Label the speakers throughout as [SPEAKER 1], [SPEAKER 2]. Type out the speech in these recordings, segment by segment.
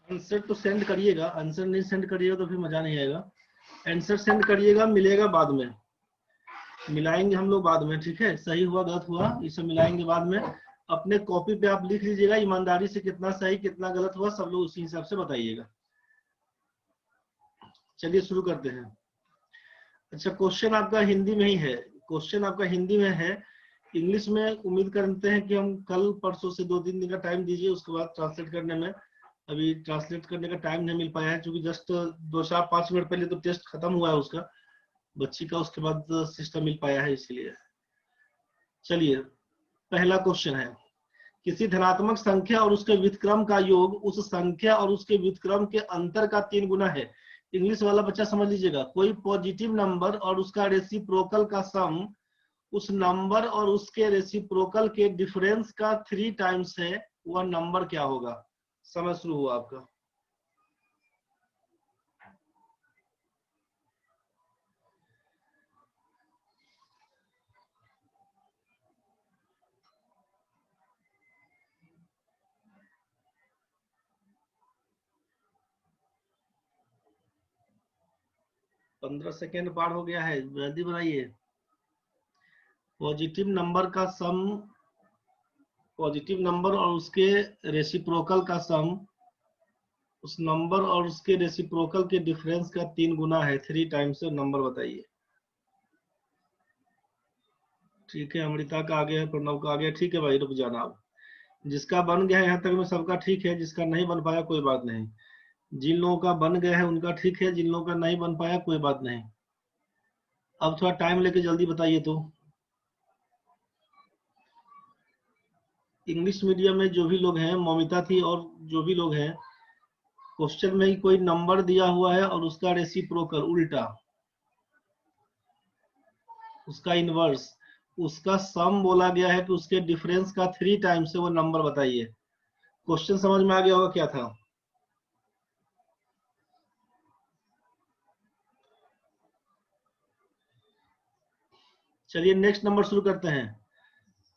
[SPEAKER 1] Answer तो send करिएगा, answer नहीं सेंड करिएगा तो फिर मजा नहीं आएगा। आंसर सेंड करिएगा, मिलेगा बाद में, मिलाएंगे हम लोग बाद में, ठीक है। सही हुआ गलत हुआ इसे मिलाएंगे बाद में। अपने कॉपी पे आप लिख लीजिएगा ईमानदारी से, कितना सही कितना गलत हुआ सब लोग उसी हिसाब से बताइएगा। चलिए शुरू करते हैं। अच्छा, क्वेश्चन आपका हिंदी में ही है, क्वेश्चन आपका हिंदी में है। इंग्लिश में उम्मीद करते हैं कि हम कल परसों से 2-3 दिन का टाइम दीजिए, उसके बाद ट्रांसलेट करने में। अभी ट्रांसलेट करने का टाइम नहीं मिल पाया है, क्योंकि जस्ट 2-4-5 मिनट पहले तो टेस्ट खत्म हुआ है उसका, बच्ची का, उसके बाद सिस्टम मिल पाया है, इसलिए। चलिए, पहला क्वेश्चन है, किसी धनात्मक संख्या और उसके व्युत्क्रम का योग उस संख्या और उसके व्युत्क्रम के अंतर का 3 गुना है। इंग्लिश वाला बच्चा समझ लीजिएगा, कोई पॉजिटिव नंबर और उसका रेसिप्रोकल का सम उस नंबर और उसके रेसिप्रोकल के डिफरेंस का 3 टाइम्स है, वह नंबर क्या होगा? समय शुरू हुआ आपका। पंद्रह सेकेंड पार हो गया है, जल्दी बनाइए। पॉजिटिव नंबर का सम, पॉजिटिव नंबर और उसके रेसिप्रोकल का सम उस नंबर और उसके रेसिप्रोकल के डिफरेंस का 3 गुना है, 3 टाइम्स से नंबर बताइए। ठीक है, अमृता का आ गया है, प्रणव का आ गया, ठीक है भाई रुक जाना आप। जिसका बन गया है यहाँ तक में सबका ठीक है, जिसका नहीं बन पाया कोई बात नहीं। जिन लोगों का बन गया है उनका ठीक है, जिन लोगों का नहीं बन पाया कोई बात नहीं। अब थोड़ा टाइम लेके जल्दी बताइए। तो इंग्लिश मीडियम में जो भी लोग हैं, मौमिता थी और जो भी लोग हैं, क्वेश्चन में ही कोई नंबर दिया हुआ है और उसका रेसिप्रोकल उल्टा, उसका इनवर्स, उसका सम बोला गया है कि उसके डिफरेंस का 3 टाइम्स से वो नंबर बताइए। क्वेश्चन समझ में आ गया होगा क्या था? चलिए नेक्स्ट नंबर शुरू करते हैं।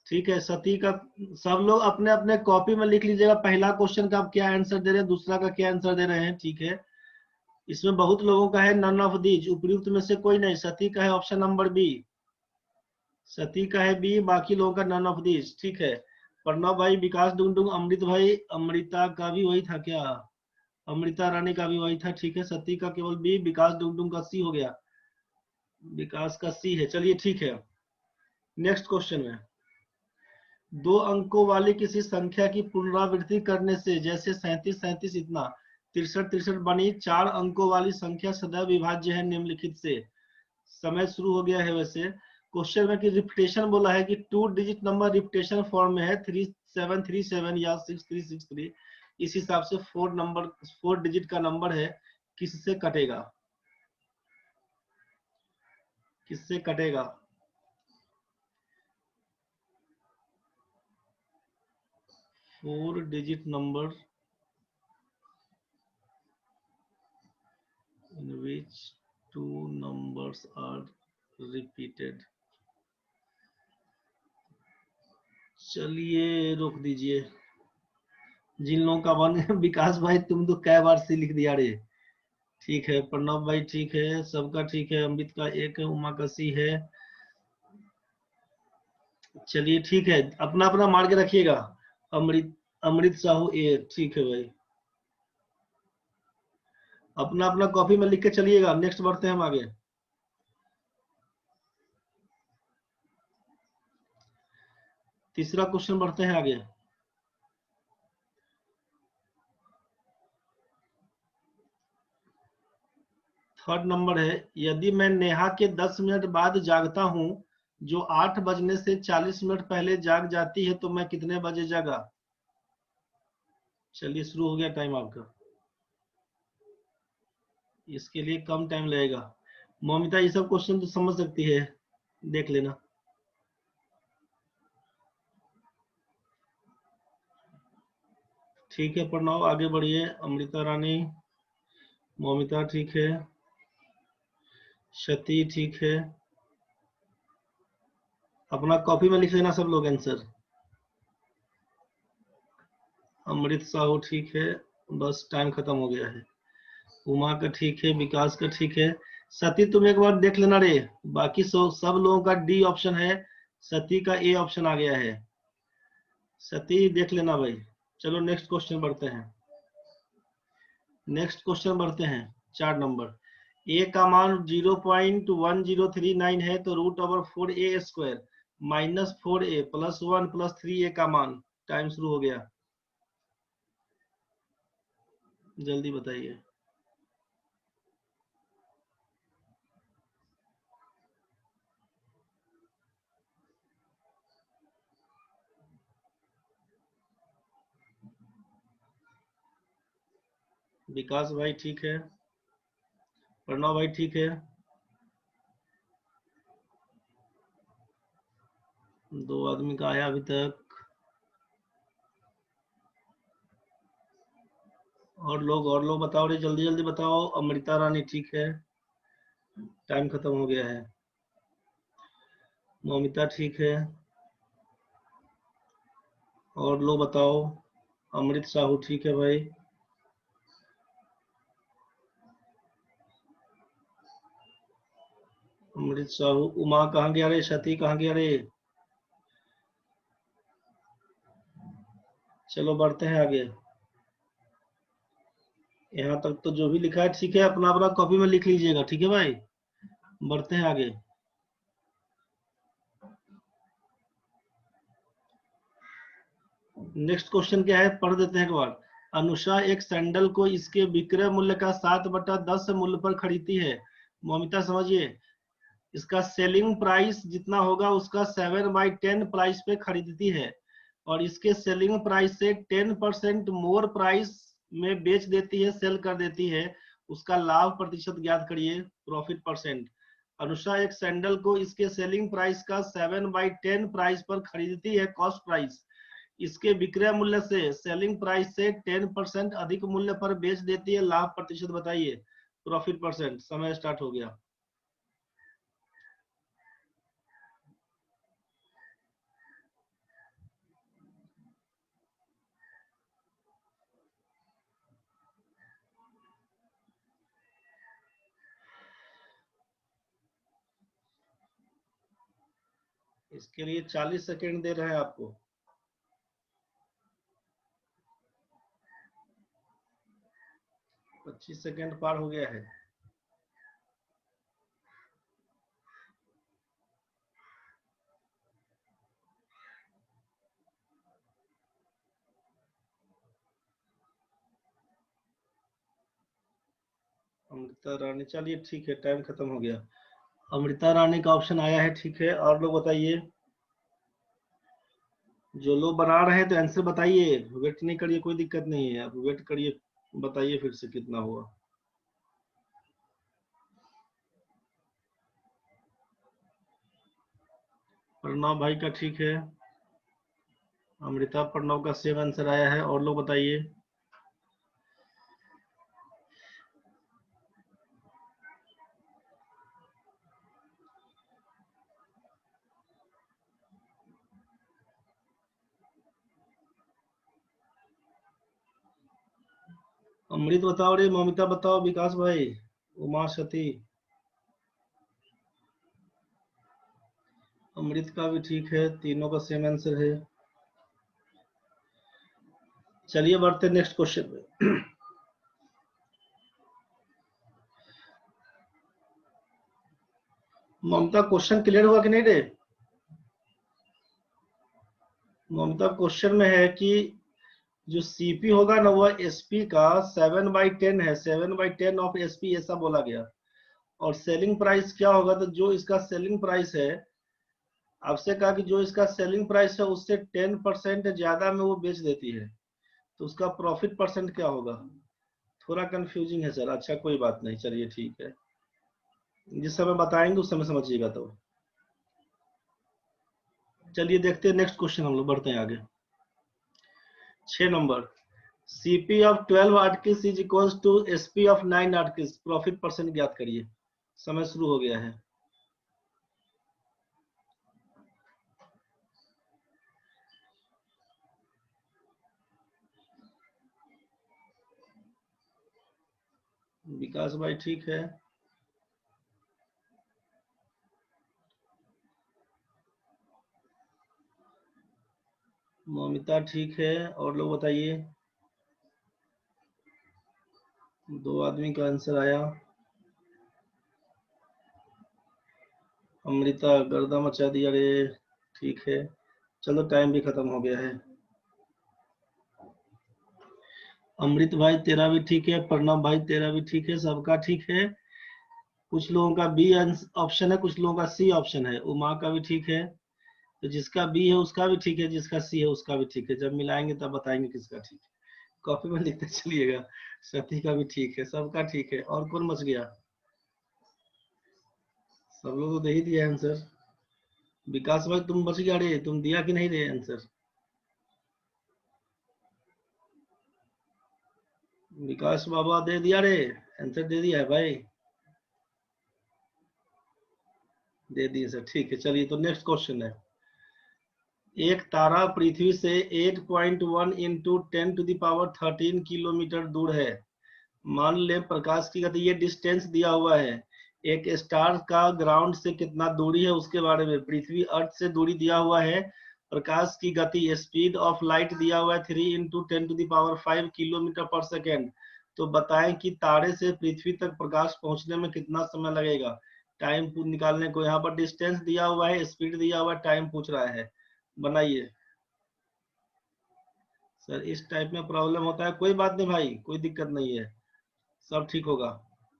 [SPEAKER 1] ठीक है, सती का सब लोग अपने अपने कॉपी में लिख लीजिएगा, पहला क्वेश्चन का आप क्या आंसर दे रहे हैं, दूसरा का क्या आंसर दे रहे हैं, ठीक है। इसमें बहुत लोगों का है नन ऑफ दीज, उपयुक्त में से कोई नहीं। सती का है ऑप्शन नंबर बी, सती का है बी, बाकी लोगों का नन ऑफ दीज, ठीक है। प्रणव भाई, विकास डुंगडुंग, अमृत भाई, अमृता का भी वही था क्या? अमृता रानी का भी वही था, ठीक है। सती का केवल बी, विकास डुंगडुंग का सी हो गया, विकास का सी है, चलिए ठीक है। नेक्स्ट क्वेश्चन में, 2 अंकों वाली किसी संख्या की पुनरावृत्ति करने से, जैसे 37 इतना 63 बनी 4 अंकों वाली संख्या सदैव विभाज्य है निम्नलिखित से। समय शुरू हो गया है। वैसे क्वेश्चन में कि रिपीटेशन बोला है कि 2 डिजिट नंबर रिपीटेशन फॉर्म में है, 3737 या 6363, इस हिसाब से 4 डिजिट का नंबर है, किससे कटेगा? किससे कटेगा? Four digit number in which 2 numbers are repeated। चलिए रोक दीजिए, जिन लोगों का बन विकास भाई तुम तो कै बार से लिख दिया रे। ठीक है, प्रणव भाई ठीक है, सबका ठीक है, अमृत का एक है, उमा का सी है। चलिए ठीक है, अपना अपना मार के रखिएगा। अमृत अमृत साहू ए, ठीक है भाई, अपना अपना कॉपी में लिख के चलिएगा। नेक्स्ट बढ़ते हैं हम आगे। तीसरा क्वेश्चन बढ़ते हैं आगे। थर्ड नंबर है, यदि मैं नेहा के 10 मिनट बाद जागता हूं, जो 8 बजने से 40 मिनट पहले जाग जाती है, तो मैं कितने बजे जागा? चलिए शुरू हो गया टाइम आपका, इसके लिए कम टाइम लगेगा। मौमिता ये सब क्वेश्चन तो समझ सकती है, देख लेना। ठीक है प्रणव, आगे बढ़िए। अमृता रानी, मौमिता ठीक है, शती ठीक है, अपना कॉपी में लिख लेना सब लोग आंसर। अमृत साहू ठीक है, बस टाइम खत्म हो गया है। उमा का ठीक है, विकास का ठीक है। सती तुम एक बार देख लेना रे। बाकी सब लोगों का डी ऑप्शन है, सती का ए ऑप्शन आ गया है। सती देख लेना भाई। चलो नेक्स्ट क्वेश्चन बढ़ते हैं। नेक्स्ट क्वेश्चन बढ़ते हैं। 4 नंबर। ए का मान 0.1039 है, तो root over 4a² minus 4a plus 1 plus 3a का मान। टाइम शुरू हो गया, जल्दी बताइए। विकास भाई ठीक है, प्रणव भाई ठीक है, 2 आदमी का आया अभी तक। और लोग बताओ रे, जल्दी जल्दी बताओ। अमृता रानी ठीक है, टाइम खत्म हो गया है। ममिता ठीक है, और लोग बताओ। अमृत साहू ठीक है भाई। अमृत साहू। उमा कहाँ गया रे? सती कहाँ गया रे? चलो बढ़ते हैं आगे। यहाँ तक तो जो भी लिखा है ठीक है, अपना अपना कॉपी में लिख लीजिएगा, ठीक है भाई। बढ़ते हैं आगे। नेक्स्ट क्वेश्चन क्या है, पढ़ देते हैं एक बार। अनुषा एक सैंडल को इसके विक्रय मूल्य का 7/10 मूल्य पर खरीदती है। मोमिता समझिए, इसका सेलिंग प्राइस जितना होगा उसका 7/10 प्राइस पे खरीदती है, और इसके सेलिंग प्राइस से 10% मोर प्राइस में बेच देती है, सेल कर देती है। उसका लाभ प्रतिशत ज्ञात करिए, प्रॉफिट परसेंट। अनुषा एक सैंडल को इसके सेलिंग प्राइस का 7/10 प्राइस पर खरीदती है, कॉस्ट प्राइस। इसके विक्रय मूल्य से, सेलिंग प्राइस से 10% अधिक मूल्य पर बेच देती है, लाभ प्रतिशत बताइए, प्रॉफिट परसेंट। समय स्टार्ट हो गया। इसके लिए 40 सेकेंड दे रहे हैं आपको। 25 सेकेंड पार हो गया है। अमृता रानी, चलिए ठीक है, टाइम खत्म हो गया। अमृता रानी का ऑप्शन आया है, ठीक है। और लोग बताइए, जो लोग बना रहे हैं तो आंसर बताइए, वेट नहीं करिए, कोई दिक्कत नहीं है, आप वेट करिए। बताइए फिर से कितना हुआ। प्रणव भाई का ठीक है। अमृता प्रणव का सेम आंसर आया है। और लोग बताइए। अमृत बताओ रे, ममिता बताओ, विकास भाई, उमा, सती। अमृत का भी ठीक है, तीनों का सेम आंसर है। चलिए बढ़ते नेक्स्ट क्वेश्चन में। ममता क्वेश्चन क्लियर हुआ कि नहीं रे? ममता क्वेश्चन में है कि जो सीपी होगा ना, वह एसपी का 7/10 है, 7/10 ऑफ एसपी, ऐसा बोला गया। और सेलिंग प्राइस क्या होगा, तो जो इसका सेलिंग प्राइस है, आपसे कहा कि जो इसका सेलिंग प्राइस है उससे 10% ज्यादा में वो बेच देती है, तो उसका प्रॉफिट परसेंट क्या होगा। थोड़ा कंफ्यूजिंग है सर। अच्छा कोई बात नहीं, चलिए ठीक है, जिस समय बताएंगे उस समय समझिएगा। तो चलिए देखते हैं नेक्स्ट क्वेश्चन, हम लोग बढ़ते हैं आगे। 6 नंबर। CP of 12 articles is equals to SP of 9 articles, profit percent ज्ञात करिए। समय शुरू हो गया है। विकास भाई ठीक है। ममिता ठीक है। और लोग बताइए। 2 आदमी का आंसर आया। अमृता गर्दा मचा दिया रे। ठीक है, चलो टाइम भी खत्म हो गया है। अमृत भाई तेरा भी ठीक है, प्रणव भाई तेरा भी ठीक है, सबका ठीक है। कुछ लोगों का बी ऑप्शन है, कुछ लोगों का सी ऑप्शन है। उमा का भी ठीक है। तो जिसका बी है उसका भी ठीक है, जिसका सी है उसका भी ठीक है। जब मिलाएंगे तब बताएंगे किसका ठीक है। कॉपी में लिखते चलिएगा। सती का भी ठीक है, सबका ठीक है। और कौन बच गया? सब लोग तो दे ही दिया आंसर। विकास भाई तुम बच गया रे, तुम दिया कि नहीं रे आंसर? विकास बाबा दे दिया रे, आंसर दे दिया है भाई। दे दिए सर, ठीक है। चलिए तो नेक्स्ट क्वेश्चन है। एक तारा पृथ्वी से 8.1 इंटू 10⁻13 किलोमीटर दूर है। मान ले प्रकाश की गति, ये डिस्टेंस दिया हुआ है। एक स्टार का ग्राउंड से कितना दूरी है उसके बारे में। पृथ्वी अर्थ से दूरी दिया हुआ है। प्रकाश की गति स्पीड ऑफ लाइट दिया हुआ है 3 इंटू 10⁵ किलोमीटर पर सेकेंड। तो बताएं कि तारे से पृथ्वी तक प्रकाश पहुंचने में कितना समय लगेगा। टाइम निकालने को, यहाँ पर डिस्टेंस दिया हुआ है, स्पीड दिया हुआ है, टाइम पूछ रहा है। बनाइए। सर इस टाइप में प्रॉब्लम होता है, कोई बात नहीं भाई, कोई दिक्कत नहीं है, सब ठीक होगा।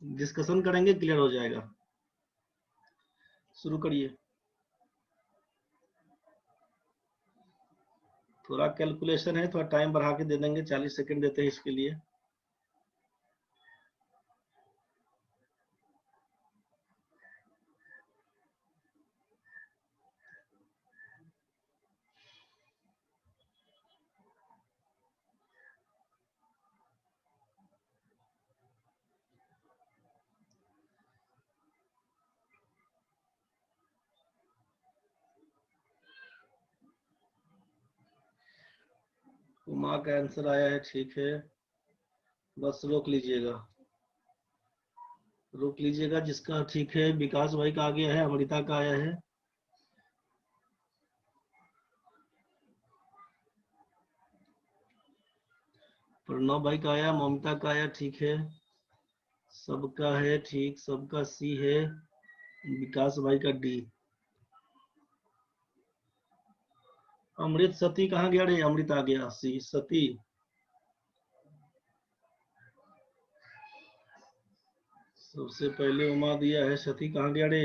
[SPEAKER 1] डिस्कशन करेंगे, क्लियर हो जाएगा। शुरू करिए। थोड़ा कैलकुलेशन है, थोड़ा टाइम बढ़ा के दे देंगे, 40 सेकंड देते हैं इसके लिए। उमा का आंसर आया है, ठीक है। बस रोक लीजिएगा, रोक लीजिएगा। जिसका ठीक है, विकास भाई का आ गया है, अमृता का आया है। प्रणव भाई का आया, ममता का आया, ठीक है। सबका है ठीक, सबका सी है। विकास भाई का डी। अमृत सती कहाँ गया रे? अमृत आ गया, सी सती। सबसे पहले उमा दिया है, सती कहाँ गया रे?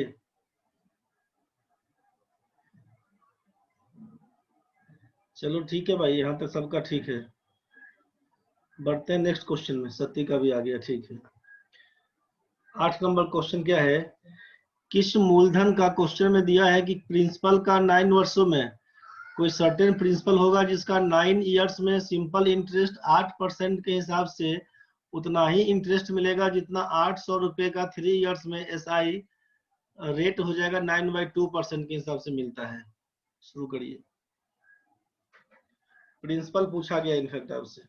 [SPEAKER 1] चलो ठीक है भाई, यहाँ तक सबका ठीक है। बढ़ते हैं नेक्स्ट क्वेश्चन में। सती का भी आ गया, ठीक है। 8 नंबर क्वेश्चन क्या है? किस मूलधन का क्वेश्चन में दिया है कि प्रिंसिपल का 9 वर्षों में कोई सर्टेन प्रिंसिपल होगा जिसका 9 इयर्स में सिंपल इंटरेस्ट 8% के हिसाब से उतना ही इंटरेस्ट मिलेगा जितना 800 रुपए का 3 इयर्स में SI रेट हो जाएगा 9/2% के हिसाब से मिलता है। शुरू करिए। प्रिंसिपल पूछा गया इनफैक्ट आपसे।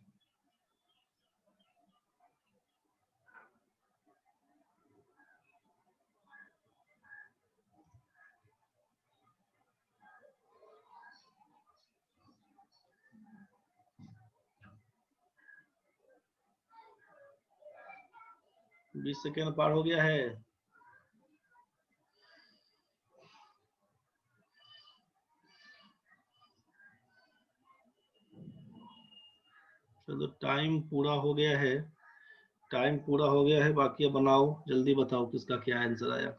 [SPEAKER 1] बीस सेकेंड पार हो गया है। चलो टाइम पूरा हो गया है, टाइम पूरा हो गया है। बाकी अब बनाओ, जल्दी बताओ किसका क्या आंसर आया।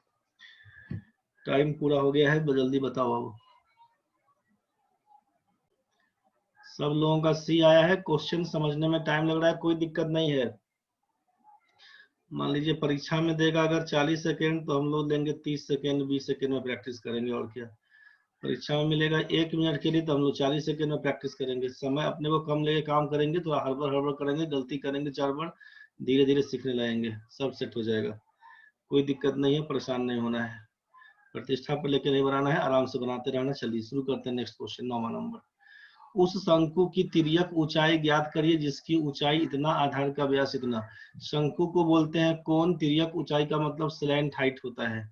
[SPEAKER 1] टाइम पूरा हो गया है, जल्दी बताओ अब। सब लोगों का सी आया है। क्वेश्चन समझने में टाइम लग रहा है, कोई दिक्कत नहीं है। मान लीजिए परीक्षा में देगा अगर 40 सेकेंड, तो हम लोग लेंगे 30 सेकेंड, 20 सेकेंड में प्रैक्टिस करेंगे, और क्या। परीक्षा में मिलेगा 1 मिनट के लिए, तो हम लोग 40 सेकेंड में प्रैक्टिस करेंगे। समय अपने को कम लेके काम करेंगे, थोड़ा हड़बड़ हड़बड़ करेंगे, गलती करेंगे 4 बार, धीरे धीरे सीखने लगेंगे, सब सेट हो जाएगा। कोई दिक्कत नहीं है, परेशान नहीं होना है, प्रतिष्ठा पर लेके नहीं बनाना है, आराम से बनाते रहना। चलिए शुरू करते हैं नेक्स्ट क्वेश्चन, 9वां नंबर। उस शंकु की तिर्यक ऊंचाई ज्ञात करिए जिसकी ऊंचाई इतना, आधार का व्यास इतना। शंकु को बोलते हैं कोण, तिर्यक ऊंचाई का मतलब स्लैंट हाइट होता है।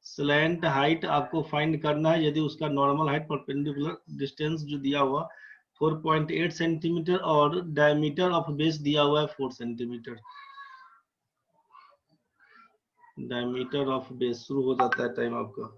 [SPEAKER 1] स्लैंट हाइट आपको फाइंड करना है यदि उसका नॉर्मल हाइट परपेंडिकुलर डिस्टेंस जो दिया हुआ 4.8 सेंटीमीटर और डायमीटर ऑफ बेस दिया हुआ है 4 सेंटीमीटर। डायमीटर ऑफ बेस शुरू हो जाता है टाइम आपका।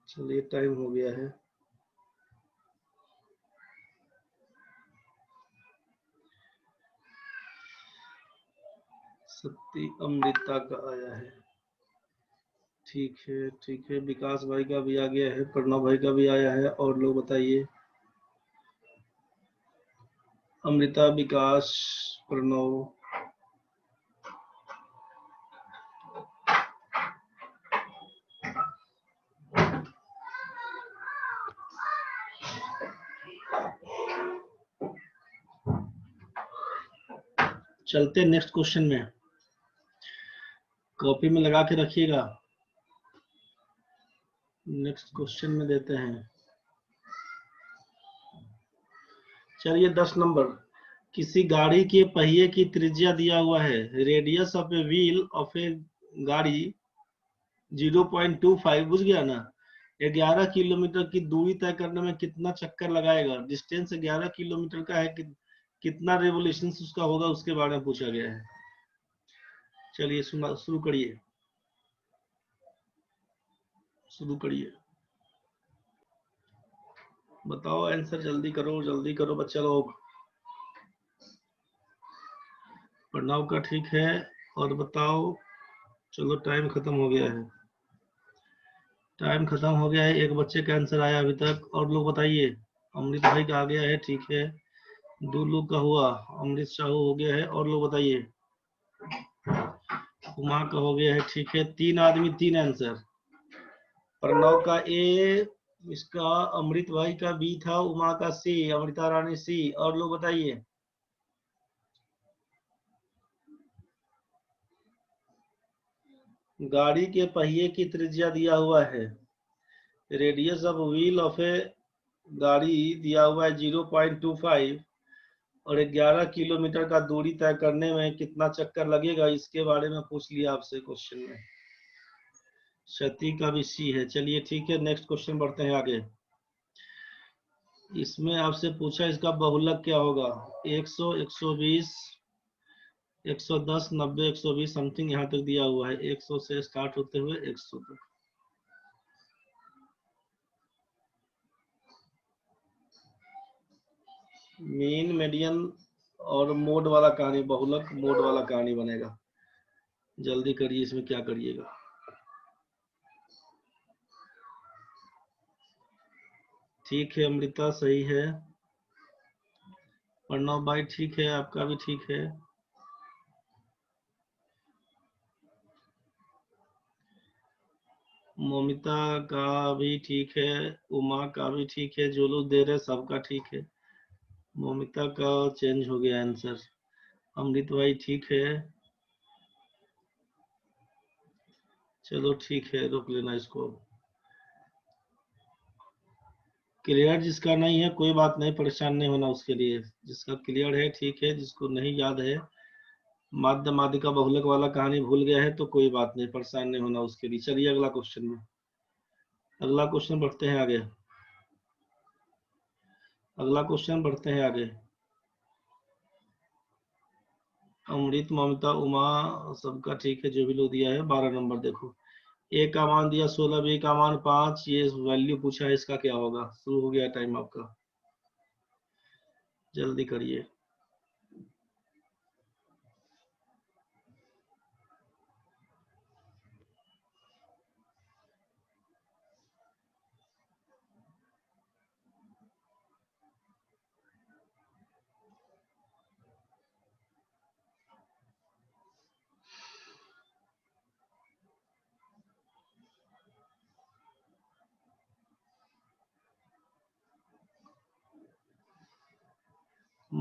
[SPEAKER 1] चलिए टाइम हो गया है। सती अमृता का आया है, ठीक है ठीक है। विकास भाई का भी आ गया है, प्रणव भाई का भी आया है। और लोग बताइए, अमृता, विकास, प्रणव। चलते नेक्स्ट क्वेश्चन में, कॉपी में लगा के रखिएगा। नेक्स्ट क्वेश्चन में देते हैं। चलिए 10 नंबर, किसी गाड़ी के पहिए की त्रिज्या दिया हुआ है, radius of a wheel of a गाड़ी 0.25, बुझ गया ना। 11 किलोमीटर की दूरी तय करने में कितना चक्कर लगाएगा। डिस्टेंस 11 किलोमीटर का है कि कितना रेवोल्यूशन उसका होगा उसके बारे में पूछा गया है। चलिए सुना, शुरू करिए, शुरू करिए। बताओ आंसर, जल्दी करो बच्चा लोग। प्रणव का ठीक है, और बताओ। चलो टाइम खत्म हो गया है, टाइम खत्म हो गया है। एक बच्चे का आंसर आया अभी तक, और लोग बताइए। अमृत भाई का आ गया है, ठीक है। दो लोग का हुआ, अमृत साहू हो गया है। और लोग बताइए, उमा का हो गया है, ठीक है। 3 आदमी 3 आंसर। प्रणव का ए, इसका अमृत भाई का बी था, उमा का सी, अमृता रानी सी। और लोग बताइए। गाड़ी के पहिए की त्रिज्या दिया हुआ है, radius of wheel of a गाड़ी दिया हुआ है 0.25, और 11 किलोमीटर का दूरी तय करने में कितना चक्कर लगेगा, इसके बारे में पूछ लिया आपसे क्वेश्चन में। क्षति का भी सी है। चलिए ठीक है, नेक्स्ट क्वेश्चन बढ़ते हैं आगे। इसमें आपसे पूछा इसका बहुलक क्या होगा। 100, 120, 110, 90, 120 समथिंग यहाँ तक दिया हुआ है। 100 से स्टार्ट होते हुए 100 तक। मीन, मीडियन और मोड वाला कहानी, बहुलक मोड वाला कहानी बनेगा। जल्दी करिए, इसमें क्या करिएगा। ठीक है, अमृता सही है। प्रणव भाई ठीक है, आपका भी ठीक है। मोमिता का भी ठीक है, उमा का भी ठीक है। जो लोग दे रहे सबका ठीक है। मोमिता का चेंज हो गया आंसर। अमृत भाई ठीक है। चलो ठीक है, रोक लेना इसको। क्लियर जिसका नहीं है कोई बात नहीं, परेशान नहीं होना उसके लिए। जिसका क्लियर है ठीक है, जिसको नहीं याद है, माध्य माध्यिका बहुलक वाला कहानी भूल गया है, तो कोई बात नहीं, परेशान नहीं होना उसके लिए। चलिए अगला क्वेश्चन में, अगला क्वेश्चन बढ़ते हैं आगे। अगला क्वेश्चन बढ़ते हैं आगे। अमृत, ममता, उमा सबका ठीक है, जो भी लोग दिया है। 12 नंबर देखो, ए का मान दिया 16, बी का मान 5, ये वैल्यू पूछा है, इसका क्या होगा। शुरू हो गया टाइम आपका, जल्दी करिए।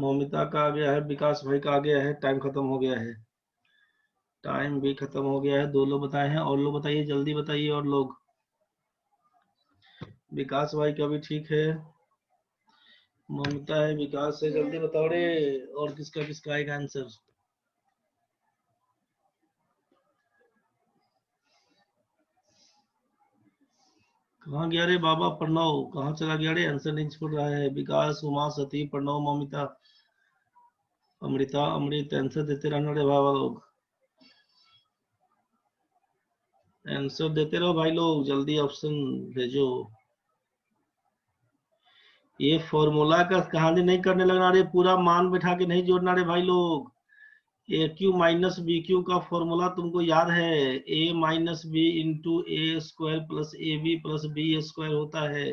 [SPEAKER 1] मौमिता का आ गया है, विकास भाई का आ गया है, टाइम खत्म हो गया है, टाइम भी खत्म हो गया है। 2 लोग बताए हैं, और लोग बताइए, जल्दी बताइए और लोग। विकास भाई का भी ठीक है, मौमिता है, विकास है, जल्दी बताओ रे। और किसका किसका आएगा आंसर? कहाँ गया रे बाबा प्रणव, कहाँ चला गया रे? आंसर नहीं छोड़ रहा है। विकास, उमा, सती, प्रणव, मौमिता, अमृता, अमृत, आंसर देते रहना रे बाबा लोग, आंसर देते रहो भाई लोग, जल्दी ऑप्शन भेजो। ये फॉर्मूला का कहानी नहीं करने लगना रे, पूरा मान बैठा के नहीं जोड़ना रे भाई लोग। A cube minus B cube का फॉर्मूला तुमको याद है? A minus B into A square plus A B plus B square होता है।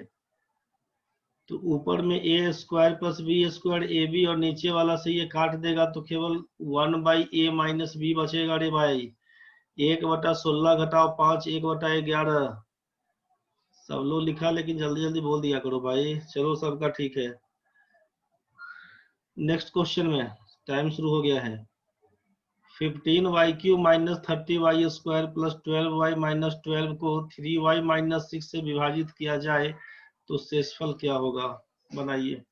[SPEAKER 1] तो ऊपर में A square plus B square A B, और नीचे वाला से ये काट देगा तो केवल 1/a माइनस बी बचेगा रे भाई। 1/16 घटाओ 5, 1/11। सब लोग लिखा, लेकिन जल्दी जल्दी बोल दिया करो भाई। चलो सबका ठीक है। नेक्स्ट क्वेश्चन में टाइम शुरू हो गया है। 15y³ minus 30y square plus 12y minus 12 को 3y माइनस 6 से विभाजित किया जाए तो शेषफल क्या होगा? बनाइए।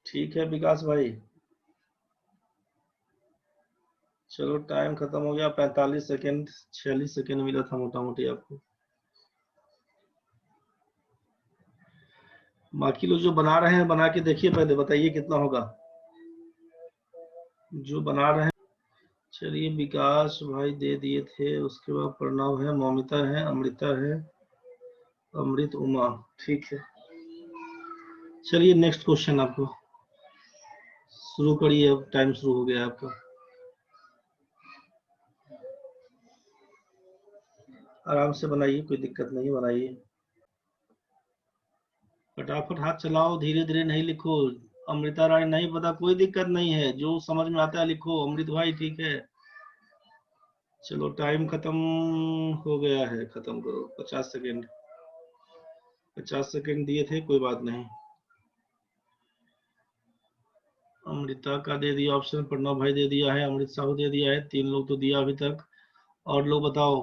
[SPEAKER 1] ठीक है विकास भाई, चलो टाइम खत्म हो गया। 45 सेकेंड, 46 सेकेंड मिला था मोटा मोटी आपको। बाकी लोग जो बना रहे हैं बना के देखिए, पहले बताइए कितना होगा जो बना रहे हैं। चलिए विकास भाई दे दिए थे, उसके बाद प्रणव है, मौमिता है, अमृता है, अमृत, उमा, ठीक है। चलिए नेक्स्ट क्वेश्चन आपको शुरू करिए, अब टाइम शुरू हो गया आपका। आराम से बनाइए, कोई दिक्कत नहीं, बनाइए फटाफट, हाथ चलाओ, धीरे धीरे नहीं लिखो। अमृता राय नहीं पता, कोई दिक्कत नहीं है, जो समझ में आता है लिखो। अमृत भाई ठीक है। चलो टाइम खत्म हो गया है, खत्म करो। 50 सेकेंड, 50 सेकेंड दिए थे, कोई बात नहीं। अमृता का दे दिया ऑप्शन, प्रणव भाई दे दिया है, अमृत साहू दे दिया है, 3 लोग तो दिया अभी तक। और लोग बताओ।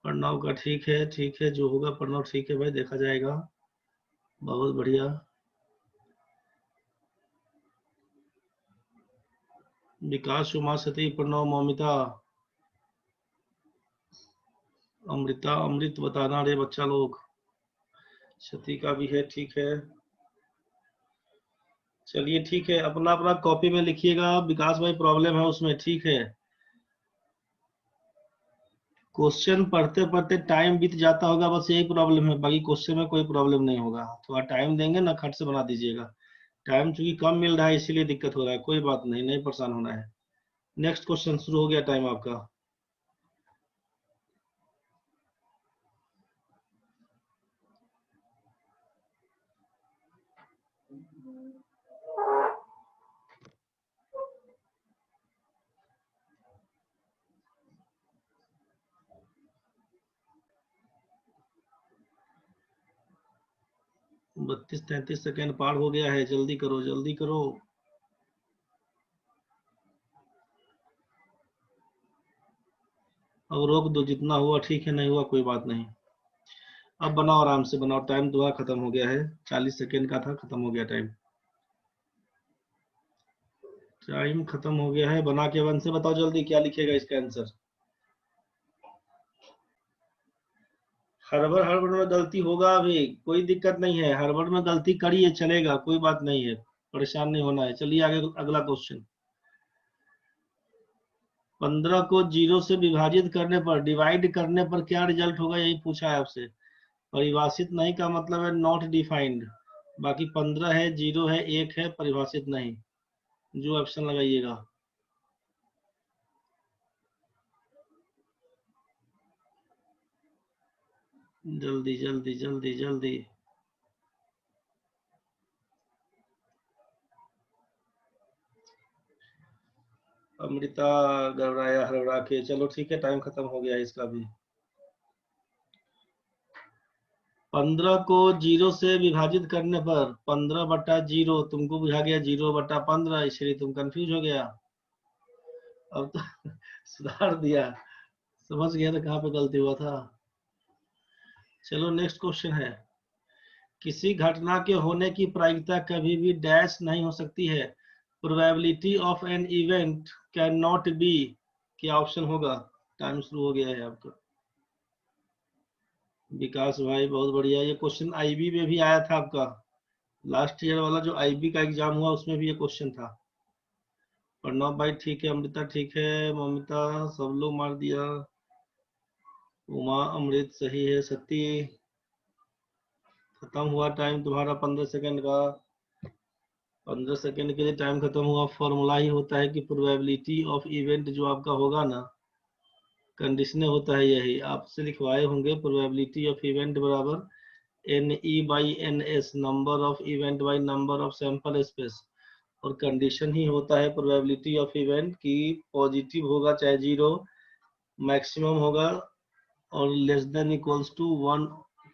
[SPEAKER 1] प्रणव का ठीक है, ठीक है, जो होगा प्रणव ठीक है भाई, देखा जाएगा। बहुत बढ़िया। विकास, उमा, सती, प्रणव, मौमिता, अमृता, अमृत बताना रे बच्चा लोग। सती का भी है, ठीक है। चलिए ठीक है, अपना अपना कॉपी में लिखिएगा। विकास भाई प्रॉब्लम है उसमें, ठीक है। क्वेश्चन पढ़ते पढ़ते टाइम बीत जाता होगा, बस यही प्रॉब्लम है, बाकी क्वेश्चन में कोई प्रॉब्लम नहीं होगा। थोड़ा टाइम देंगे ना, खट से बना दीजिएगा। टाइम चूंकि कम मिल रहा है इसीलिए दिक्कत हो रहा है, कोई बात नहीं, नहीं परेशान होना है। नेक्स्ट क्वेश्चन शुरू हो गया, टाइम आपका। बत्तीस 33 सेकेंड पार हो गया है, जल्दी करो जल्दी करो। अब रोक दो, जितना हुआ ठीक है, नहीं हुआ कोई बात नहीं। अब बनाओ, आराम से बनाओ, टाइम दोबारा खत्म हो गया है। 40 सेकेंड का था, खत्म हो गया टाइम। टाइम खत्म हो गया है, बना के वन से बताओ जल्दी क्या लिखेगा इसका आंसर। हड़बड़ हड़बड़ में गलती होगा, अभी कोई दिक्कत नहीं है, हड़बड़ में गलती करिए, चलेगा, कोई बात नहीं है, परेशान नहीं होना है। चलिए आगे, अगला क्वेश्चन। 15 को 0 से विभाजित करने पर, डिवाइड करने पर क्या रिजल्ट होगा, यही पूछा है आपसे। परिभाषित नहीं का मतलब है नॉट डिफाइंड। बाकी 15 है, 0 है, 1 है, परिभाषित नहीं। जो ऑप्शन लगाइएगा। जल्दी जल्दी जल्दी जल्दी। अमृता घबराया हड़बड़ा के। चलो ठीक है, टाइम खत्म हो गया इसका भी। 15 को 0 से विभाजित करने पर 15/0 तुमको बुझा गया 0/15, इसलिए तुम कंफ्यूज हो गया। अब तो सुधार दिया, समझ गया था कहाँ पे गलती हुआ था। चलो नेक्स्ट क्वेश्चन है। किसी घटना के होने की प्रायिकता कभी भी डैश नहीं हो सकती है। Probability of an event can not be. क्या ऑप्शन होगा? टाइम शुरू हो गया है आपका। विकास भाई बहुत बढ़िया। ये क्वेश्चन आईबी में भी आया था आपका, लास्ट ईयर वाला जो आईबी का एग्जाम हुआ उसमें भी ये क्वेश्चन था। प्रणव भाई ठीक है, अमृता ठीक है, ममिता, सब लोग मार दिया। उमा अमृत सही है। सती खत्म हुआ टाइम तुम्हारा 15 सेकंड का। 15 सेकंड के लिए टाइम खत्म हुआ। फॉर्मूला ही होता है कि प्रोबेबिलिटी ऑफ इवेंट जो आपका होगा ना, कंडीशन होता है यही, आपसे लिखवाए होंगे। प्रोबेबिलिटी ऑफ इवेंट बराबर n E by n S, number of event by number of sample space. और कंडीशन ही होता है प्रोबेबिलिटी ऑफ इवेंट की पॉजिटिव होगा चाहे 0, मैक्सिमम होगा और लेस देन इक्वल्स टू 1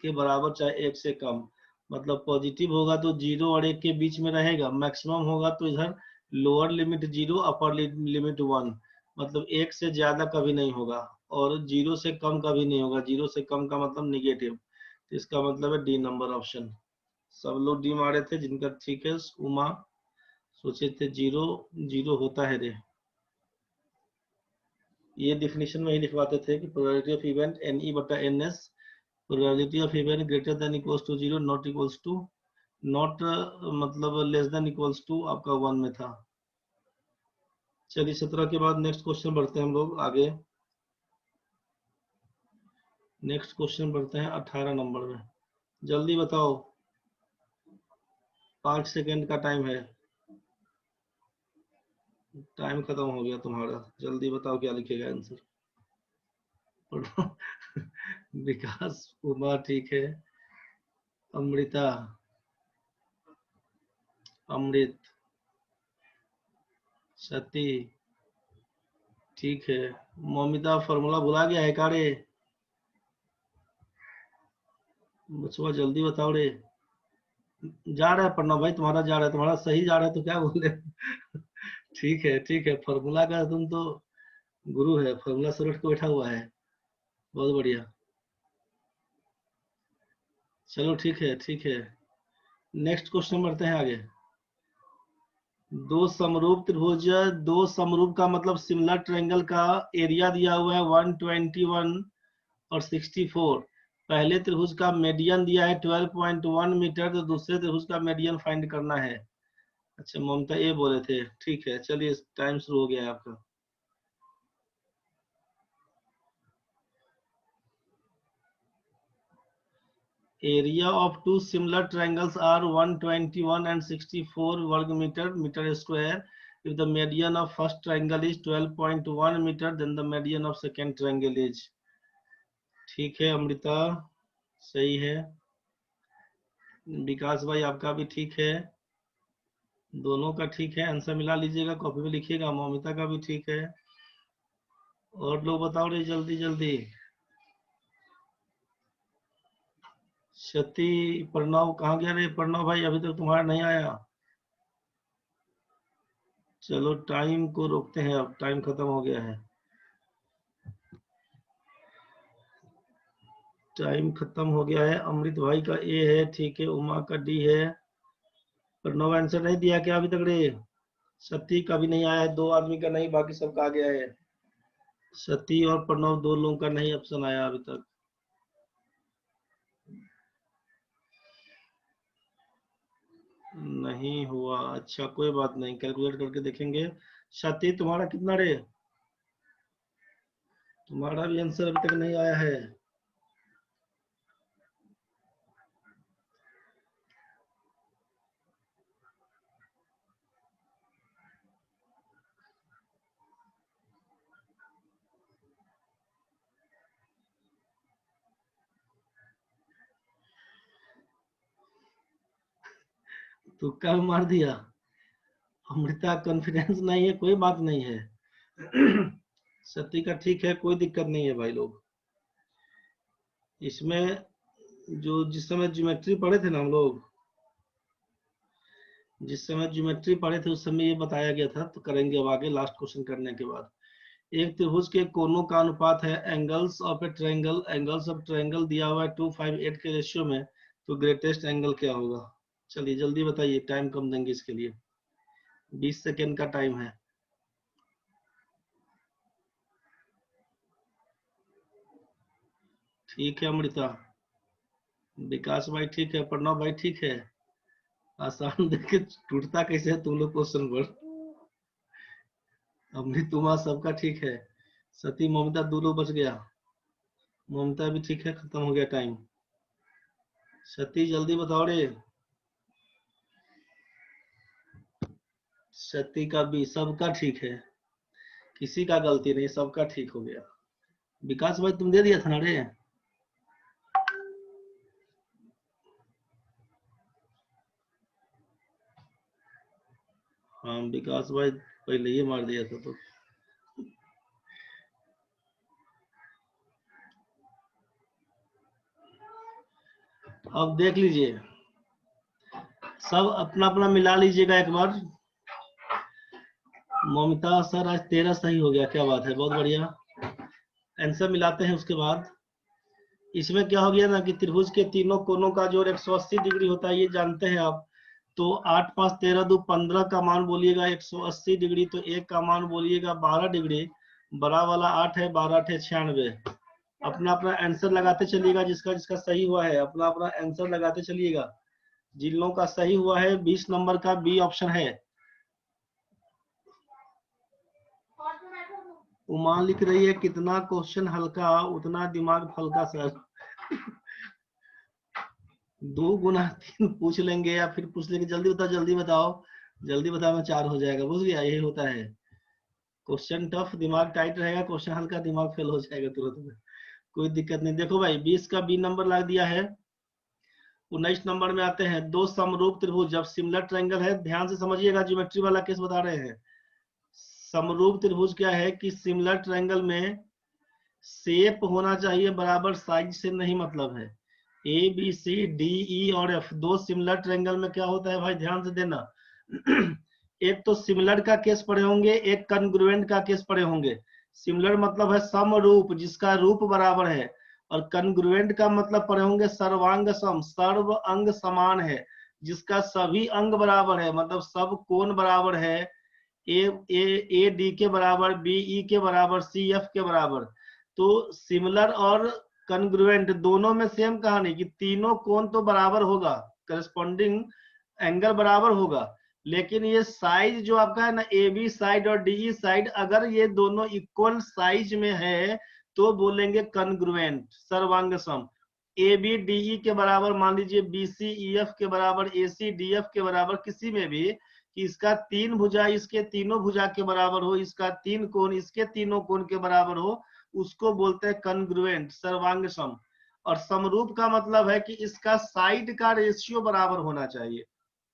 [SPEAKER 1] के बराबर चाहे 1 से कम। मतलब पॉजिटिव होगा तो 0 और 1 के बीच में रहेगा, मैक्सिमम होगा तो इधर लोअर लिमिट 0 अपर लिमिट 1, मतलब 1 से ज्यादा कभी नहीं होगा और 0 से कम कभी नहीं होगा। 0 से कम का मतलब निगेटिव, तो इसका मतलब है डी नंबर ऑप्शन। सब लोग डी मारे थे, जिनका ठीक है। उमा सोचे थे 0, 0 होता है रे। ये डिफिनेशन में ही लिखवाते थे कि probability of event N E बटा N S, probability of event greater than equals to 0, not equals to, not मतलब लेस देन इक्वल्स टू आपका 1 में था। चलिए 17 के बाद नेक्स्ट क्वेश्चन बढ़ते हैं हम लोग आगे। नेक्स्ट क्वेश्चन बढ़ते हैं 18 नंबर में। जल्दी बताओ, 5 सेकंड का टाइम है। टाइम खत्म हो गया तुम्हारा, जल्दी बताओ क्या लिखेगा आंसर। विकास, उमा ठीक है, अमृता, अमृत, सती ठीक है, ममिता फॉर्मूला भुला गया है का रे? बचवा जल्दी बताओ रे। जा रहा है प्रणव भाई, तुम्हारा जा रहा है, तुम्हारा सही जा रहा है तो क्या बोले। ठीक है ठीक है, फॉर्मूला का तुम तो गुरु है, फॉर्मूला से रट के बैठा हुआ है। बहुत बढ़िया। चलो ठीक है ठीक है, नेक्स्ट क्वेश्चन बढ़ते हैं आगे। दो समरूप त्रिभुज, दो समरूप का मतलब सिमिलर ट्रायंगल का एरिया दिया हुआ है 121 और 64। पहले त्रिभुज का मीडियन दिया है 12.1 मीटर, तो दूसरे त्रिभुज का मीडियन फाइंड करना है। अच्छा ममता ये बोले थे, ठीक है चलिए टाइम शुरू हो गया है आपका। Area of two similar triangles are 121 and 64 वर्ग metre metre square. if the median of first triangle is 12.1 meter, then the median of second triangle is। ठीक है अमृता सही है। विकास भाई आपका भी ठीक है, दोनों का ठीक है। आंसर मिला लीजिएगा, कॉपी में लिखिएगा। ममिता का भी ठीक है। और लोग बताओ रे जल्दी जल्दी। सती, प्रणव कहाँ गया रे? प्रणव भाई अभी तक तुम्हारा नहीं आया। चलो टाइम को रोकते हैं, अब टाइम खत्म हो गया है। टाइम खत्म हो गया है। अमृत भाई का ए है, ठीक है। उमा का डी है। प्रणव आंसर नहीं दिया क्या अभी तक रे? सती का भी नहीं आया है, 2 आदमी का नहीं, बाकी सबका आ गया है। सती और प्रणव 2 लोगों का नहीं ऑप्शन आया अभी तक। नहीं हुआ, अच्छा कोई बात नहीं, कैलकुलेट करके देखेंगे। सती तुम्हारा कितना रे? तुम्हारा भी आंसर अभी तक नहीं आया है। तुक्का मार दिया। अमृता कॉन्फिडेंस नहीं है, कोई बात नहीं है। सती का ठीक है, कोई दिक्कत नहीं है भाई लोग। इसमें जो जिस समय ज्योमेट्री पढ़े थे ना हम लोग, जिस समय ज्योमेट्री पढ़े थे उस समय ये बताया गया था, तो करेंगे अब आगे लास्ट क्वेश्चन करने के बाद। एक त्रिभुज के कोनों का अनुपात है angles of A triangle, angles of triangle दिया हुआ है 258 के रेशियो में, तो ग्रेटेस्ट एंगल क्या होगा? चलिए जल्दी बताइए, टाइम कम देंगे इसके लिए, 20 सेकेंड का टाइम है। ठीक है अमृता, विकास भाई ठीक है, प्रणव भाई ठीक है। आसान देख टूटता कैसे है तुम लोग क्वेश्चन पर। अमृत तुम्हारा सबका ठीक है। सती ममता दोनों बच गया, ममता भी ठीक है, खत्म हो गया टाइम। सती जल्दी बताओ रे। सती का भी सबका ठीक है, किसी का गलती नहीं, सबका ठीक हो गया। विकास भाई तुम दे दिया था ना रे? हाँ विकास भाई पहले ही मार दिया था तो। अब देख लीजिए, सब अपना अपना मिला लीजिएगा एक बार। ममता सर आज 13 सही हो गया, क्या बात है, बहुत बढ़िया। आंसर मिलाते हैं उसके बाद। इसमें क्या हो गया ना कि त्रिभुज के तीनों कोनों का जोड़ 180 डिग्री होता है, ये जानते हैं आप। तो 8 5 13 2 15 का मान बोलिएगा 180 डिग्री, तो एक का मान बोलिएगा 12 डिग्री। बड़ा वाला 8 है, 12 8 96। अपना अपना आंसर लगाते चलिएगा, जिसका जिसका सही हुआ है अपना अपना आंसर लगाते चलिएगा। जिन लोगों का सही हुआ है 20 नंबर का बी ऑप्शन है। उमा लिख रही है कितना क्वेश्चन हल्का उतना दिमाग हल्का सर। 2 गुना 3 पूछ लेंगे या फिर पूछ लेंगे, जल्दी बताओ जल्दी बताओ जल्दी बताओ, में 4 हो जाएगा, बुझ गया, यही होता है। क्वेश्चन टफ दिमाग टाइट रहेगा, क्वेश्चन हल्का दिमाग फेल हो जाएगा तुरंत में। कोई दिक्कत नहीं। देखो भाई 20 का बी नंबर ला दिया है। 19 नंबर में आते हैं, दो समरूप त्रिभुज जब सिमिलर ट्रायंगल है, ध्यान से समझिएगा, ज्योमेट्री वाला केस बता रहे हैं। समरूप त्रिभुज क्या है कि सिमिलर ट्रायंगल में शेप होना चाहिए बराबर, साइज से नहीं मतलब है। ए बी सी डी ई और एफ, दो सिमिलर ट्रायंगल में क्या होता है भाई, ध्यान से देना। एक तो सिमिलर का केस पढ़े होंगे, एक कन्ग्रुएंट का केस पढ़े होंगे। सिमिलर मतलब है समरूप, जिसका रूप बराबर है, और कन्ग्रुएंट का मतलब पढ़े होंगे सर्वांग सम, सर्व अंग समान है, जिसका सभी अंग बराबर है, मतलब सब कोण बराबर है। ए डी के बराबर, बी ई के बराबर, सी एफ के बराबर। तो सिमिलर और कन्ग्रुएंट दोनों में सेम कहानी कि तीनों कोण तो बराबर होगा, करस्पॉन्डिंग एंगल बराबर होगा, लेकिन ये साइज जो आपका है ना, ए बी साइड और डी साइड, अगर ये दोनों इक्वल साइज में है तो बोलेंगे कन्ग्रुएंट, सर्वांग सम। ए बी डी ई के बराबर मान लीजिए, बी सी ई एफ के बराबर, ए सी डी एफ के बराबर, किसी में भी कि इसका 3 भुजा इसके तीनों भुजा के बराबर हो, इसका 3 कोण इसके तीनों कोण के बराबर हो, उसको बोलते हैं कन्ग्रुएंट, सर्वांग सम। और समरूप का मतलब है कि इसका साइड का रेशियो बराबर होना चाहिए।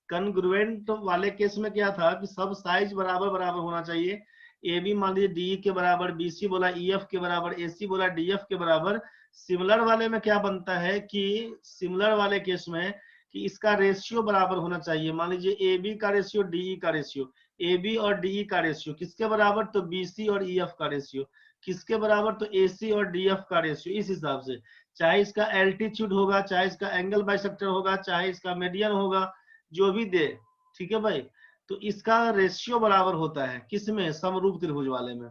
[SPEAKER 1] कन्ग्रुएंट वाले केस में क्या था कि सब साइज बराबर बराबर होना चाहिए। ए बी मान लीजिए डी के बराबर, बी सी बोला ई एफ के बराबर, ए सी बोला डी एफ के बराबर। सिमिलर वाले में क्या बनता है कि सिमिलर वाले केस में कि इसका रेशियो बराबर होना चाहिए। मान लीजिए ए बी का रेशियो, डी का रेशियो, ए बी और डी का रेशियो किसके बराबर, तो बी सी और ई एफ का रेशियो किसके बराबर, तो ए सी और डी एफ का रेशियो। इस हिसाब से चाहे इसका एल्टीट्यूड होगा, चाहे इसका एंगल बाइसेक्टर होगा, चाहे इसका मीडियन होगा, जो भी दे, ठीक है भाई। तो इसका रेशियो बराबर होता है किसमें, समरूप त्रिभुज वाले में।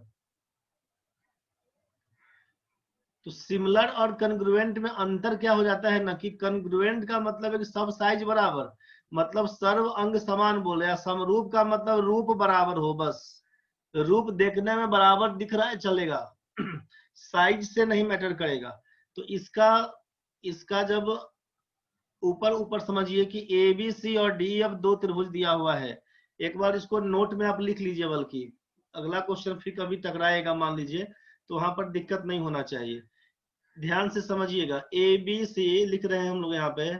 [SPEAKER 1] तो सिमिलर और कन्ग्रुएंट में अंतर क्या हो जाता है ना कि कन्ग्रुएंट का मतलब है कि सब साइज बराबर, मतलब सर्व अंग समान बोले, या समरूप का मतलब रूप बराबर हो, बस रूप देखने में बराबर दिख रहा है चलेगा। साइज से नहीं मैटर करेगा। तो इसका इसका जब ऊपर ऊपर समझिए कि ए बी सी और डी एफ दो त्रिभुज दिया हुआ है, एक बार इसको नोट में आप लिख लीजिए, बल्कि अगला क्वेश्चन फिर कभी टकराएगा मान लीजिए, तो वहां पर दिक्कत नहीं होना चाहिए। ध्यान से समझिएगा, ए बी सी लिख रहे हैं हम लोग यहाँ पे।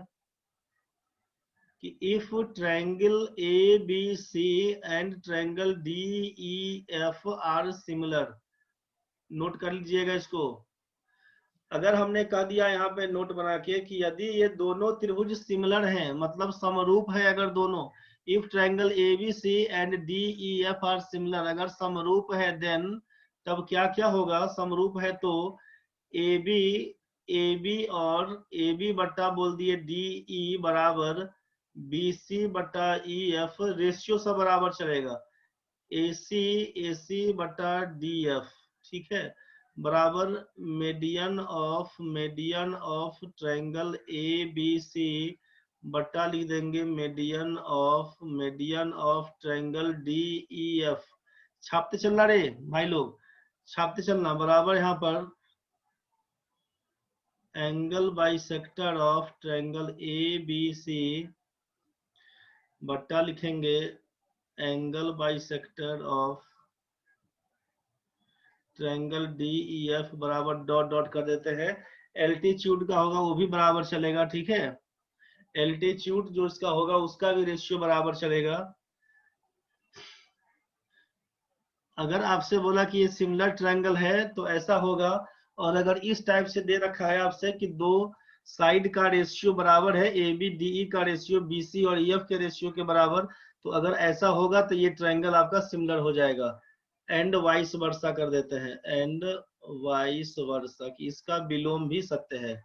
[SPEAKER 1] कि if triangle A B C and triangle D E F are similar, note कर लीजिएगा इसको। अगर हमने कह दिया यहाँ पे नोट बना के कि यदि ये दोनों त्रिभुज सिमिलर हैं, मतलब समरूप है, अगर दोनों, if triangle A B C and D E F are similar, अगर समरूप है देन तब क्या क्या होगा, समरूप है तो ए बी और ए बी बट्टा बोल दिए डी ई बराबर बी सी बट्टा ई एफ, रेशियो सब बराबर चलेगा, ए सी बट्टा डी एफ, ठीक है, बराबर median of triangle A B C बट्टा लिख देंगे median of triangle D E F. छापते चलना रे भाई लोग, छापते चलना, बराबर यहाँ पर angle bisector of triangle A B C बट्टा लिखेंगे angle bisector of triangle D E F बराबर डॉट डॉट कर देते हैं। एल्टीट्यूड का होगा वो भी बराबर चलेगा, ठीक है, एल्टीट्यूड जो इसका होगा उसका भी रेशियो बराबर चलेगा। अगर आपसे बोला कि ये सिमिलर ट्रायंगल है तो ऐसा होगा, और अगर इस टाइप से दे रखा है आपसे कि दो साइड का रेशियो बराबर है, ए बी डी ई का रेशियो बी सी और ई एफ के रेशियो के बराबर, तो अगर ऐसा होगा तो ये ट्रायंगल आपका सिमिलर हो जाएगा। एंड वाइस वर्सा कर देते हैं, एंड वाइस वर्सा कि इसका विलोम भी सत्य है।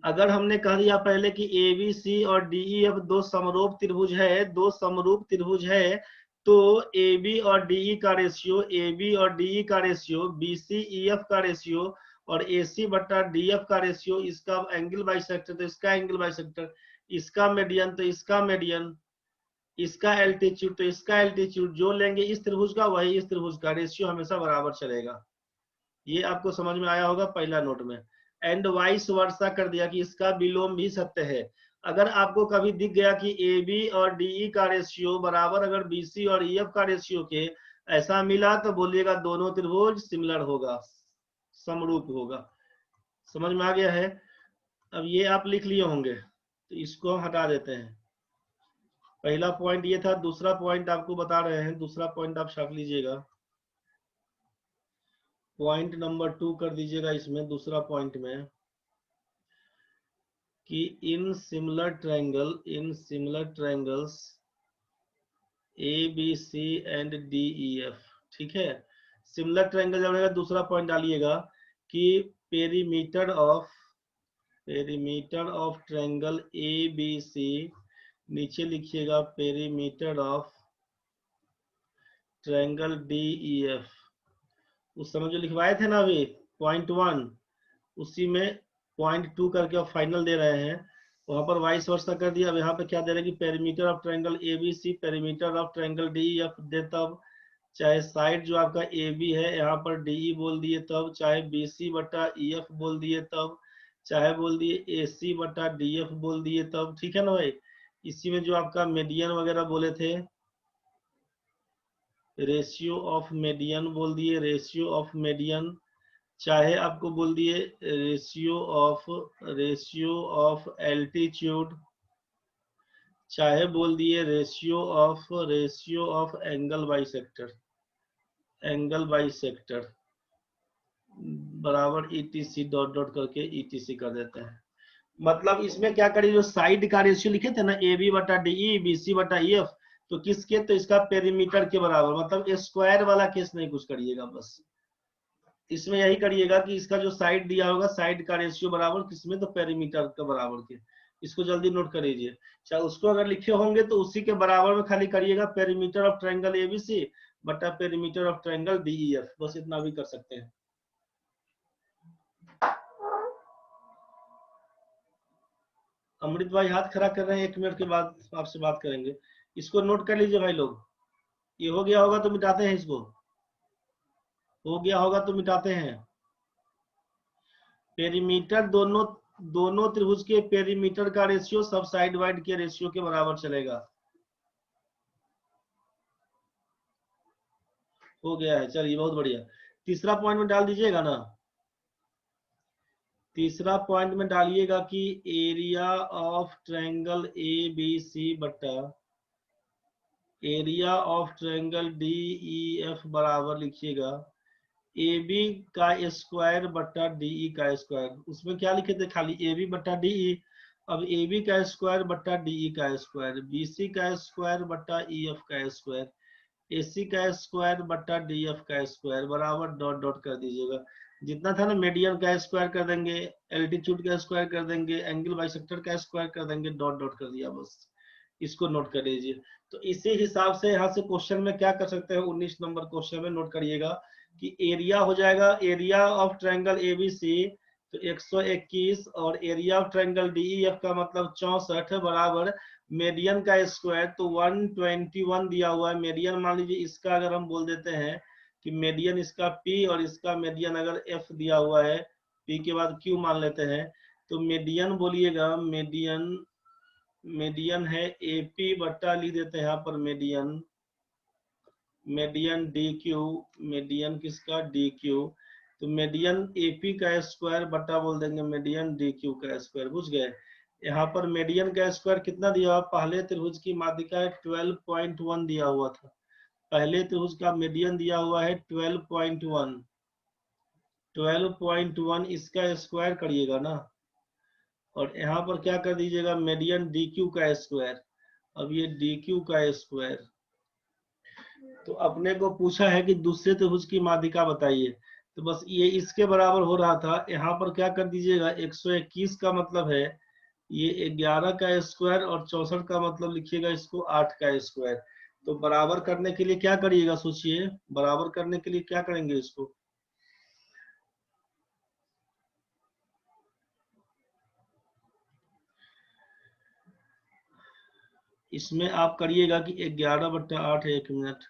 [SPEAKER 1] अगर हमने कह दिया पहले कि ए बी सी और डी ई एफ दो समरूप त्रिभुज है, दो समरूप त्रिभुज है, तो ए बी और डी ई का रेशियो, ए बी और डी ई का ratio, B C E F का रेशियो और ए सी बट्टा डी एफ का रेशियो, इसका एंगल बाइसेक्टर तो इसका एंगल बाइसेक्टर, इसका मीडियन तो इसका मीडियन, इसका एल्टीट्यूड तो इसका एल्टीट्यूड, जो लेंगे इस त्रिभुज का वही इस त्रिभुज का, रेशियो हमेशा बराबर चलेगा। ये आपको समझ में आया होगा पहला नोट में। एंड वाइस वर्सा कर दिया कि इसका विलोम भी सत्य है। अगर आपको कभी दिख गया कि ए बी और डी ई का रेशियो बराबर अगर बी सी और ई एफ का रेशियो के ऐसा मिला तो बोलिएगा दोनों त्रिभुज सिमिलर होगा, समरूप होगा। समझ में आ गया है? अब ये आप लिख लिए होंगे तो इसको हम हटा देते हैं। पहला पॉइंट ये था, दूसरा पॉइंट आपको बता रहे हैं, दूसरा पॉइंट आप छाप लीजिएगा, पॉइंट नंबर 2 कर दीजिएगा इसमें, दूसरा पॉइंट में कि इन similar triangles A B C and D E F, ठीक है, सिमिलर ट्रायंगल जब रहेगा दूसरा पॉइंट डालिएगा कि perimeter of triangle A B C, नीचे लिखिएगा perimeter of triangle D E F. उस समय जो लिखवाए थे ना अभी पॉइंट 1, उसी में पॉइंट 2 करके आप फाइनल दे रहे हैं, वहां पर वाइस वर्सा कर दिया। अब यहाँ पे क्या दे रहे हैं कि perimeter of triangle A B C, perimeter of triangle D F दे, तब चाहे साइड जो आपका ए बी है यहाँ पर डी ई बोल दिए तब, चाहे बी सी बटा ई एफ बोल दिए तब, चाहे बोल दिए ए सी बटा डी एफ बोल दिए तब, ठीक है ना भाई। इसी में जो आपका मीडियन वगैरह बोले थे, रेशियो ऑफ मीडियन बोल दिए, रेशियो ऑफ मीडियन, चाहे आपको बोल दिए रेशियो ऑफ एल्टीट्यूड, चाहे बोल दिए रेशियो ऑफ एंगल बाइसेक्टर बराबर ईटीसी डॉट डॉट करके ईटीसी कर देते हैं। मतलब इसमें क्या करिए, जो साइड का रेशियो लिखे थे ना ए बी बटा डी ई, बी सी बटा ई एफ, तो किसके, तो इसका पेरीमीटर के बराबर, मतलब स्क्वायर वाला केस नहीं कुछ करिएगा, बस इसमें यही करिएगा कि इसका जो साइड दिया होगा साइड का रेशियो बराबर किसमें, तो पेरीमीटर के बराबर के। इसको जल्दी नोट कर लीजिए, चाहे उसको अगर लिखे होंगे तो उसी के बराबर में खाली करिएगा पेरीमीटर ऑफ ट्रायंगल एबीसी बटा पेरीमीटर ऑफ ट्रायंगल डीईएफ, बस इतना भी कर सकते हैं। अमृत भाई हाथ खड़ा कर रहे हैं, 1 मिनट के बाद आपसे बात करेंगे। इसको नोट कर लीजिए भाई लोग, ये हो गया होगा तो मिटाते हैं, इसको हो गया होगा तो मिटाते हैं। पेरीमीटर दोनों त्रिभुज के पेरीमीटर का रेशियो सब साइड वाइड के रेशियो के बराबर चलेगा। हो गया है, चलिए बहुत बढ़िया। तीसरा पॉइंट में डाल दीजिएगा ना, तीसरा पॉइंट में डालिएगा कि area of triangle A B C बटा area of triangle D E F बराबर लिखिएगा ए बी का स्क्वायर बटा डीई का स्क्वायर। उसमें क्या लिखे थे, खाली ए बी बटा डीई। अब ए बी का स्क्वायर बटा डीई का स्क्वायर, बी सी का स्क्वायर बटा ई एफ का स्क्वायर, ए सी का स्क्वायर बटा डी एफ का स्क्वायर बराबर डॉट डॉट कर दीजिएगा। जितना था ना मीडियन का स्क्वायर कर देंगे, एल्टीट्यूड का स्क्वायर कर देंगे, एंगल बाइसेक्टर का स्क्वायर कर देंगे, डॉट डॉट कर दिया बस। इसको नोट कर लीजिए। तो इसी हिसाब से यहाँ से क्वेश्चन में क्या कर सकते हैं, 19 नंबर क्वेश्चन में नोट करिएगा कि एरिया हो जाएगा एरिया ऑफ ट्रायंगल एबीसी तो 121 और एरिया ऑफ ट्रायंगल डीईएफ का मतलब 64 बराबर मीडियन का स्क्वायर तो 121 दिया हुआ है। मीडियन मान लीजिए इसका अगर हम बोल देते हैं कि मीडियन इसका P और इसका मीडियन अगर F दिया हुआ है, P के बाद Q मान लेते हैं, तो मीडियन बोलिएगा, मीडियन मीडियन है AP बट्टा लिख देते हैं यहाँ पर मीडियन, मीडियन DQ, मीडियन किसका DQ, तो मीडियन AP का स्क्वायर बट्टा बोल देंगे मीडियन DQ का स्क्वायर। बुझ गए। यहाँ पर मीडियन का स्क्वायर कितना दिया हुआ, पहले त्रिभुज की माध्यिका 12.1 दिया हुआ था, पहले त्रिभुज का मीडियन दिया हुआ है 12.1, 12.1 इसका स्क्वायर करिएगा ना, और यहाँ पर क्या कर दीजिएगा मीडियन DQ का स्क्वायर। अब ये DQ का स्क्वायर, तो अपने को पूछा है कि दूसरे त्रिभुज की माध्यिका बताइए, तो बस ये इसके बराबर हो रहा था। यहाँ पर क्या कर दीजिएगा 121 का मतलब है ये 11 का स्क्वायर और 64 का मतलब लिखिएगा इसको 8 का स्क्वायर। तो बराबर करने के लिए क्या करिएगा, सोचिए बराबर करने के लिए क्या करेंगे इसको, इसमें आप करिएगा कि 11/8, 1 मिनट,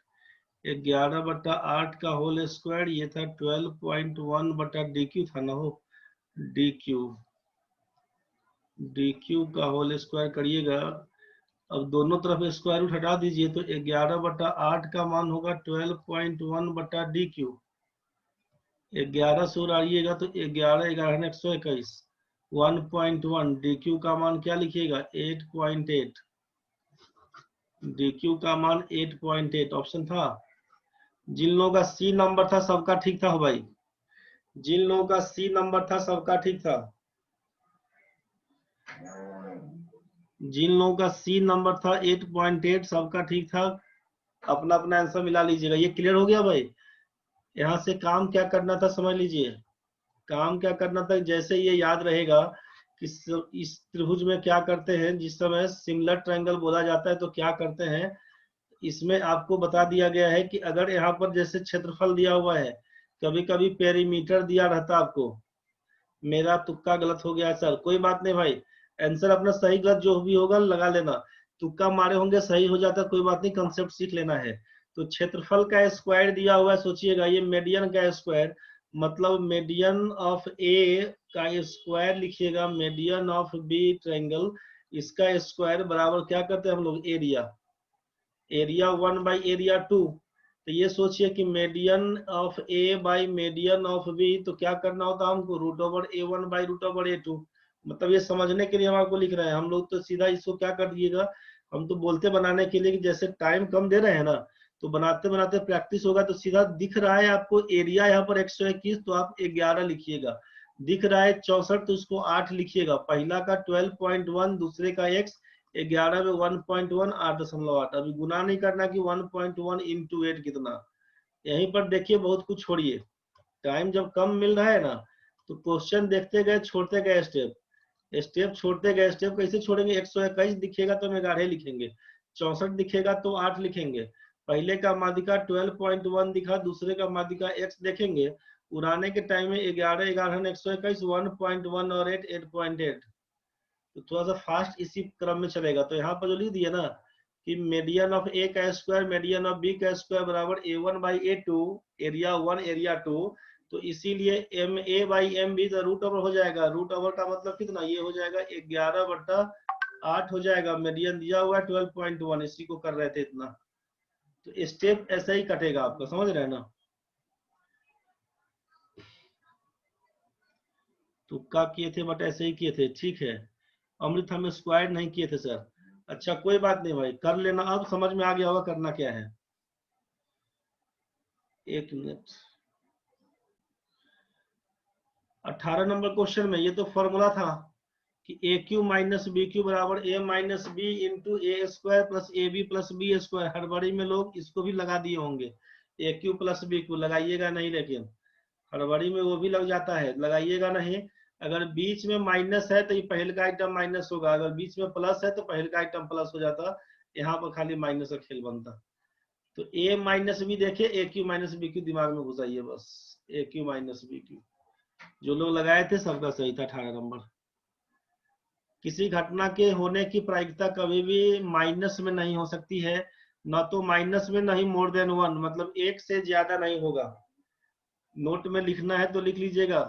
[SPEAKER 1] 11/8 का होल स्क्वायर ये था 12.1 बटा DQ था ना, हो DQ, DQ का होल स्क्वायर करिएगा। अब दोनों तरफ स्क्वायर रूट हटा दीजिए तो 11/8 का मान होगा 12.1 बटा DQ। 11 से उड़ाइएगा तो 11 11 121, 1.1 DQ का मान क्या लिखिएगा 8.8, DQ का मान 8.8 ऑप्शन था। जिन लोगों का C नंबर था सबका ठीक था हो भाई, जिन लोगों का C नंबर था सबका ठीक था, जिन लोगों का C नंबर था 8.8 सबका ठीक था, अपना अपना आंसर मिला लीजिएगा। ये क्लियर हो गया भाई। यहाँ से काम क्या करना था समझ लीजिए, काम क्या करना था, जैसे ये याद रहेगा कि इस त्रिभुज में क्या करते हैं, जिस समय सिमिलर ट्रायंगल बोला जाता है तो क्या करते हैं, इसमें आपको बता दिया गया है कि अगर यहाँ पर जैसे क्षेत्रफल दिया हुआ है, कभी कभी पेरीमीटर दिया रहता आपको, मेरा तुक्का गलत हो गया सर, कोई बात नहीं भाई, आंसर अपना सही गलत जो भी होगा लगा लेना, तुक्का मारे होंगे सही हो जाता कोई बात नहीं, कंसेप्ट सीख लेना है। तो क्षेत्रफल का स्क्वायर दिया हुआ है, सोचिएगा ये मीडियन का स्क्वायर मतलब मीडियन ऑफ ए का स्क्वायर लिखिएगा, मीडियन ऑफ बी ट्रायंगल इसका स्क्वायर बराबर क्या करते हैं हम लोग एरिया, एरिया 1 बाई एरिया 2। तो ये सोचिए कि median of A by median of B, तो क्या करना होता है हमको √A1 बाई √A2। मतलब ये समझने के लिए हम आपको लिख रहे हैं, हम लोग तो सीधा इसको क्या कर दिएगा, हम तो बोलते बनाने के लिए कि जैसे टाइम कम दे रहे हैं ना, तो बनाते बनाते प्रैक्टिस होगा, तो सीधा दिख रहा है आपको एरिया यहाँ पर 121 तो आप 11 लिखिएगा, दिख रहा है 64 तो इसको 8 लिखिएगा, पहला का 12.1 दूसरे का x, 11 में 1.1 8.8, अभी गुना नहीं करना कि 1.1 इंटू 8 कितना, यहीं पर देखिए बहुत कुछ छोड़िए, टाइम जब कम मिल रहा है ना तो क्वेश्चन देखते गए छोड़ते गए स्टेप, स्टेप छोड़ते गए, स्टेप कैसे छोड़ेंगे, 121 दिखेगा तो हम 11 लिखेंगे, 64 दिखेगा तो 8 लिखेंगे, पहले का माध्यिका 12.1 दिखा, दूसरे का माध्यिका x देखेंगे, उड़ाने के टाइम में 11 11 121 1.1 और 8 8.8, तो थोड़ा सा फास्ट इसी क्रम में चलेगा। तो यहाँ पर जो लिख दिया ना कि मीडियन ऑफ ए का स्क्वायर मीडियन ऑफ बी का स्क्वायर बराबर A1 by A2, area 1 area 2, तो इसीलिए MA बाई MB तो रूट ओवर हो जाएगा, रूट ओवर का मतलब कितना, ये हो जाएगा 11/8 हो जाएगा, मीडियन दिया हुआ है 12.1, इसी को कर रहे थे इतना, तो स्टेप ऐसा ही कटेगा आपका, समझ रहे हैं ना। तुक्का किए थे बट ऐसे ही किए थे, ठीक है। अमृत हम स्क्वायर नहीं किए थे सर। अच्छा कोई बात नहीं भाई, कर लेना, अब समझ में आ गया होगा करना क्या है। एक मिनट, 18 नंबर क्वेश्चन में ये तो फॉर्मूला था कि A cube minus B cube बराबर A minus B into A square plus A B plus B square. हड़बड़ी में लोग इसको भी लगा दिए होंगे, A cube plus B cube लगाइएगा नहीं, लेकिन हड़बड़ी में वो भी लग जाता है, लगाइएगा नहीं। अगर बीच में माइनस है तो ये पहले का आइटम माइनस होगा, अगर बीच में प्लस है तो पहले का आइटम प्लस हो जाता, यहाँ पर खाली माइनस का खेल बनता। तो ए माइनस बी देखिए, ए क्यू माइनस बी क्यू दिमाग में घुसाइए बस, ए क्यू माइनस बी क्यू। जो लोग लगाए थे सबका सही था 18 नंबर। किसी घटना के होने की प्रायिकता कभी भी माइनस में नहीं हो सकती है, न तो माइनस में नहीं मोर देन वन, मतलब एक से ज्यादा नहीं होगा। नोट में लिखना है तो लिख लीजिएगा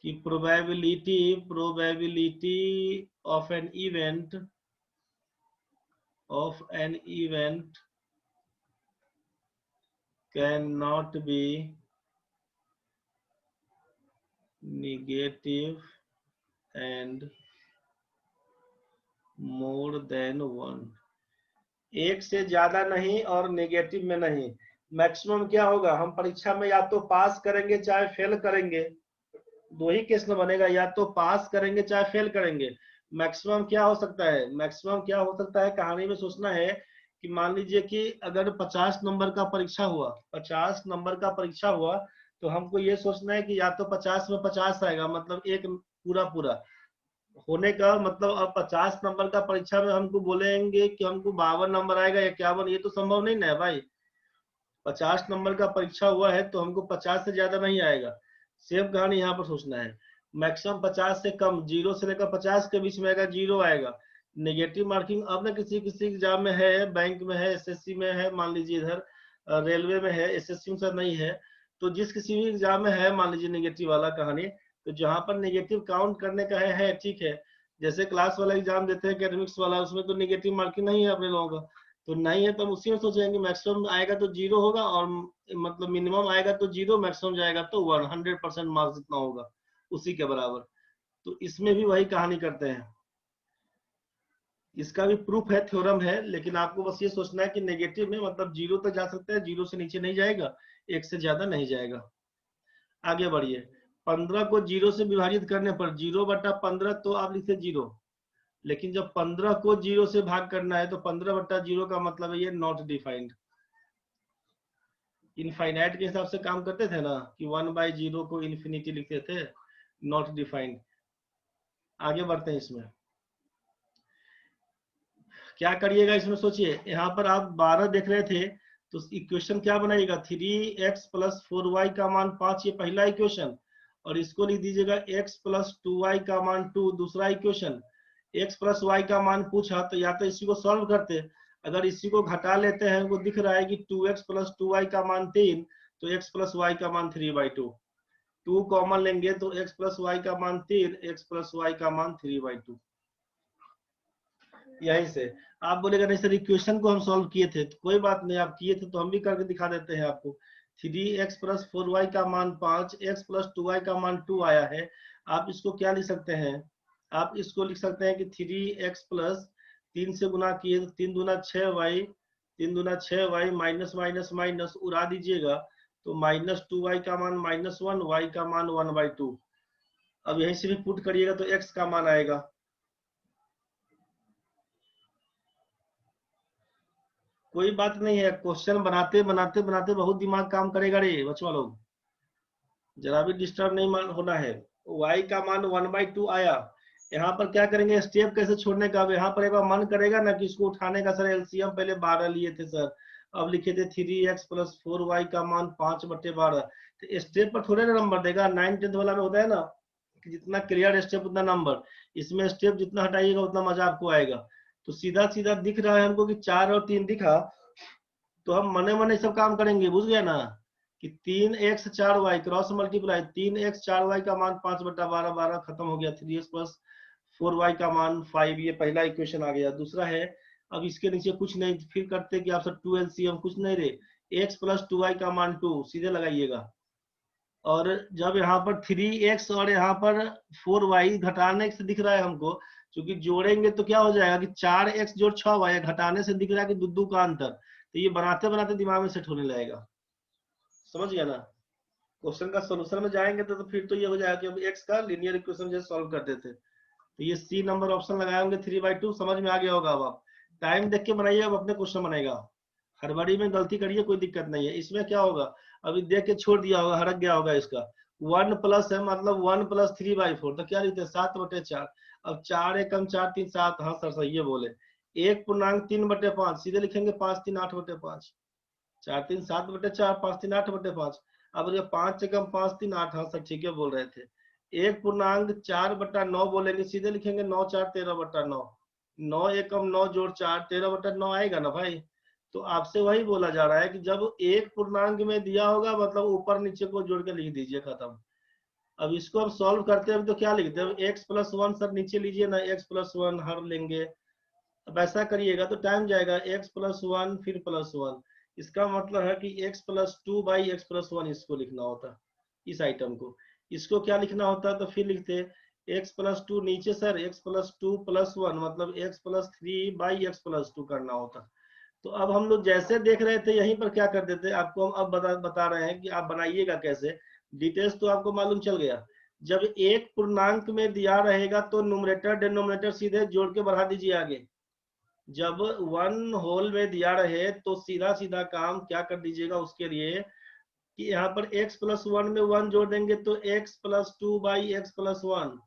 [SPEAKER 1] कि probability of an event can not be negative and more than one. एक से ज्यादा नहीं और नेगेटिव में नहीं। मैक्सिमम क्या होगा, हम परीक्षा में या तो पास करेंगे चाहे फेल करेंगे, दो ही केस में बनेगा, या तो पास करेंगे चाहे फेल करेंगे। मैक्सिमम क्या हो सकता है, मैक्सिमम क्या हो सकता है, कहानी में सोचना है कि मान लीजिए कि अगर 50 नंबर का परीक्षा हुआ, 50 नंबर का परीक्षा हुआ, तो हमको ये सोचना है कि या तो 50 में 50 आएगा, मतलब एक पूरा पूरा होने का मतलब। अब 50 नंबर का परीक्षा में हमको बोलेंगे कि हमको 52 नंबर आएगा या 51, ये तो संभव नहीं ना है भाई। 50 नंबर का परीक्षा हुआ है तो हमको 50 से ज्यादा नहीं आएगा। सेम कहानी यहाँ पर सोचना है, मैक्सिमम 50 से कम, 0 से लेकर 50 के बीच में आएगा, 0 आएगा। नेगेटिव मार्किंग अब ना किसी किसी एग्जाम में है, बैंक में है, एसएससी में है, मान लीजिए इधर रेलवे में है, एसएससी में सर नहीं है, तो जिस किसी भी एग्जाम में है मान लीजिए नेगेटिव वाला कहानी, तो जहां पर नेगेटिव काउंट करने का है ठीक है। जैसे क्लास वाला एग्जाम देते हैं एकेडमिक्स वाला, उसमें तो नेगेटिव मार्किंग नहीं है अपने लोगों का, तो नहीं है तो हम उसी में सोचेंगे मैक्सिमम आएगा तो 0 होगा, और मतलब मिनिमम आएगा तो 0, मैक्सिमम जाएगा तो 100% मार्क्स जितना होगा उसी के बराबर। तो इसमें भी वही कहानी करते हैं, इसका भी प्रूफ है, थ्योरम है, लेकिन आपको बस ये सोचना है कि नेगेटिव में मतलब 0 तक जा सकता है, 0 से नीचे नहीं जाएगा, 1 से ज्यादा नहीं जाएगा। आगे बढ़िए, 15 को 0 से विभाजित करने पर 0/15, तो आप लिखते 0, लेकिन जब 15 को 0 से भाग करना है तो 15/0 का मतलब है ये नॉट डिफाइंड। इनफाइनाइट के हिसाब से काम करते थे ना कि 1/0 को इन्फिनिटी लिखते थे, नॉट डिफाइंड। आगे बढ़ते हैं, इसमें क्या करिएगा, इसमें सोचिए, यहाँ पर आप 12 देख रहे थे तो इक्वेशन क्या बनाइएगा, 3x + 4y का मान 5, ये पहला इक्वेशन, और इसको लिख दीजिएगा x + 2y का मान 2, दूसरा इक्वेशन। x + y का मान पूछा तो या तो इसी को सॉल्व करते, अगर इसी को घटा लेते हैं, हमको दिख रहा है कि 2x + 2y का मान 3, तो x + y का मान 3/2। 2 कॉमन लेंगे तो x + y का मान 3, x + y का मान 3/2। यहीं से आप बोलेगा नहीं सर इक्वेशन को हम सॉल्व किए थे, तो कोई बात नहीं, आप किए थे तो हम भी करके दिखा देते हैं आपको। 3x + 4y का मान 5, x + 2y का मान 2 आया है। आप इसको क्या लिख सकते हैं, आप इसको लिख सकते हैं कि 3x + 3 से गुना किए तो 3 दूना 6y, 3 दूना 6y, माइनस माइनस माइनस उड़ा दीजिएगा तो -2y का मान -1, y का मान 1/2। अब यहीं से भी पुट करिएगा तो x का मान आएगा। कोई बात नहीं है, क्वेश्चन बनाते बनाते बनाते बहुत दिमाग काम करेगा रे बच्चों लोग, जरा भी डिस्टर्ब नहीं होना है। y का मान 1/2 आया, यहाँ पर क्या करेंगे, स्टेप कैसे छोड़ने का, अब यहाँ पर एक बार मन करेगा ना कि इसको उठाने का, सर एलसीएम पहले 12 लिए थे सर, अब लिखे थे 3x + 4y का मान 5/12, तो स्टेप पर थोड़े ना नंबर देगा, 9th-10th वाला में होता है ना कि जितना क्लियर स्टेप उतना नंबर, इसमें स्टेप जितना हटाइएगा उतना मजा आपको आएगा। तो सीधा सीधा दिख रहा है हमको कि 4 और 3 दिखा, तो हम मने मने सब काम करेंगे, बुझ गया ना, कि 3x 4y cross multiply, 3x 4y का मान 5/12, 12 खत्म हो गया, 3x + 4y का मान 5, ये पहला इक्वेशन आ गया। दूसरा है, अब इसके नीचे कुछ नहीं, फिर करते कि आप सब 2 LCM कुछ नहीं रे, x + 2y का मान 2 सीधे लगाइएगा, और जब यहाँ पर 3x और यहाँ पर 4y घटाने से दिख रहा है हमको, क्योंकि जोड़ेंगे तो क्या हो जाएगा कि 4x जोड़ 6y, घटाने से दिख रहा है कि दो का अंतर, तो ये बनाते बनाते दिमाग में सेट होने लगेगा। समझ गया ना? क्वेश्चन का सोल्यूशन में जाएंगे तो फिर तो ये हो जाएगा कि अब x का लीनियर इक्वेशन जैसे सॉल्व करते थे। तो ये सी नंबर ऑप्शन लगाएंगे 3/2। समझ में आ गया होगा। अब आप टाइम देख के बनाइए, अब अपने क्वेश्चन बनेगा। हड़बड़ी में गलती करिए, कोई दिक्कत नहीं है। इसमें क्या होगा, अभी देख के छोड़ दिया होगा, हड़क गया होगा। इसका 1 प्लस है, मतलब 1 + 3/4, तो क्या लिखते हैं 7/4। अब 4 एकम 4 3 7, हाँ सर सही है बोले। 1.3/5 सीधे लिखेंगे 5 3 8/5। 4 3 7/4, 5 3 8/5। अब ये 5 एकम 5 3 8, हाँ सर ठीक है बोल रहे थे। 1.4/9 बोलेंगे, सीधे लिखेंगे 9 4 13/9। 9 एकम 9 जोड़ 4, 13/9 आएगा ना भाई। तो आपसे वही बोला जा रहा है कि जब एक पूर्णांक में दिया होगा, मतलब ऊपर नीचे को जोड़ के लिख दीजिए, खत्म। अब इसको हम सॉल्व करते हैं तो क्या लिखते हैं, x+1 सर नीचे लीजिए ना, x+1 हर लेंगे। अब ऐसा करिएगा तो टाइम जाएगा, x+1 फिर +1। इसका मतलब है कि x+2/x+1 इसको लिखना होता, इस आइटम को। इसको क्या लिखना होता, तो फिर लिखते x+2 नीचे सर, x+2 +1 मतलब x+3/x+2 करना होता। तो अब हम लोग जैसे देख रहे थे यहीं पर क्या कर देते, आपको हम अब बता रहे हैं कि आप बनाइएगा कैसे। डिटेल्स तो आपको मालूम चल गया। जब एक पूर्णांक में दिया रहेगा तो न्यूमरेटर डिनोमिनेटर सीधे जोड़ के बढ़ा दीजिए आगे। जब 1 होल में दिया रहे तो सीधा सीधा काम क्या कर दीजिएगा उसके लिए कि यहाँ पर x+1 में 1 जोड़ देंगे तो x+2/x+1।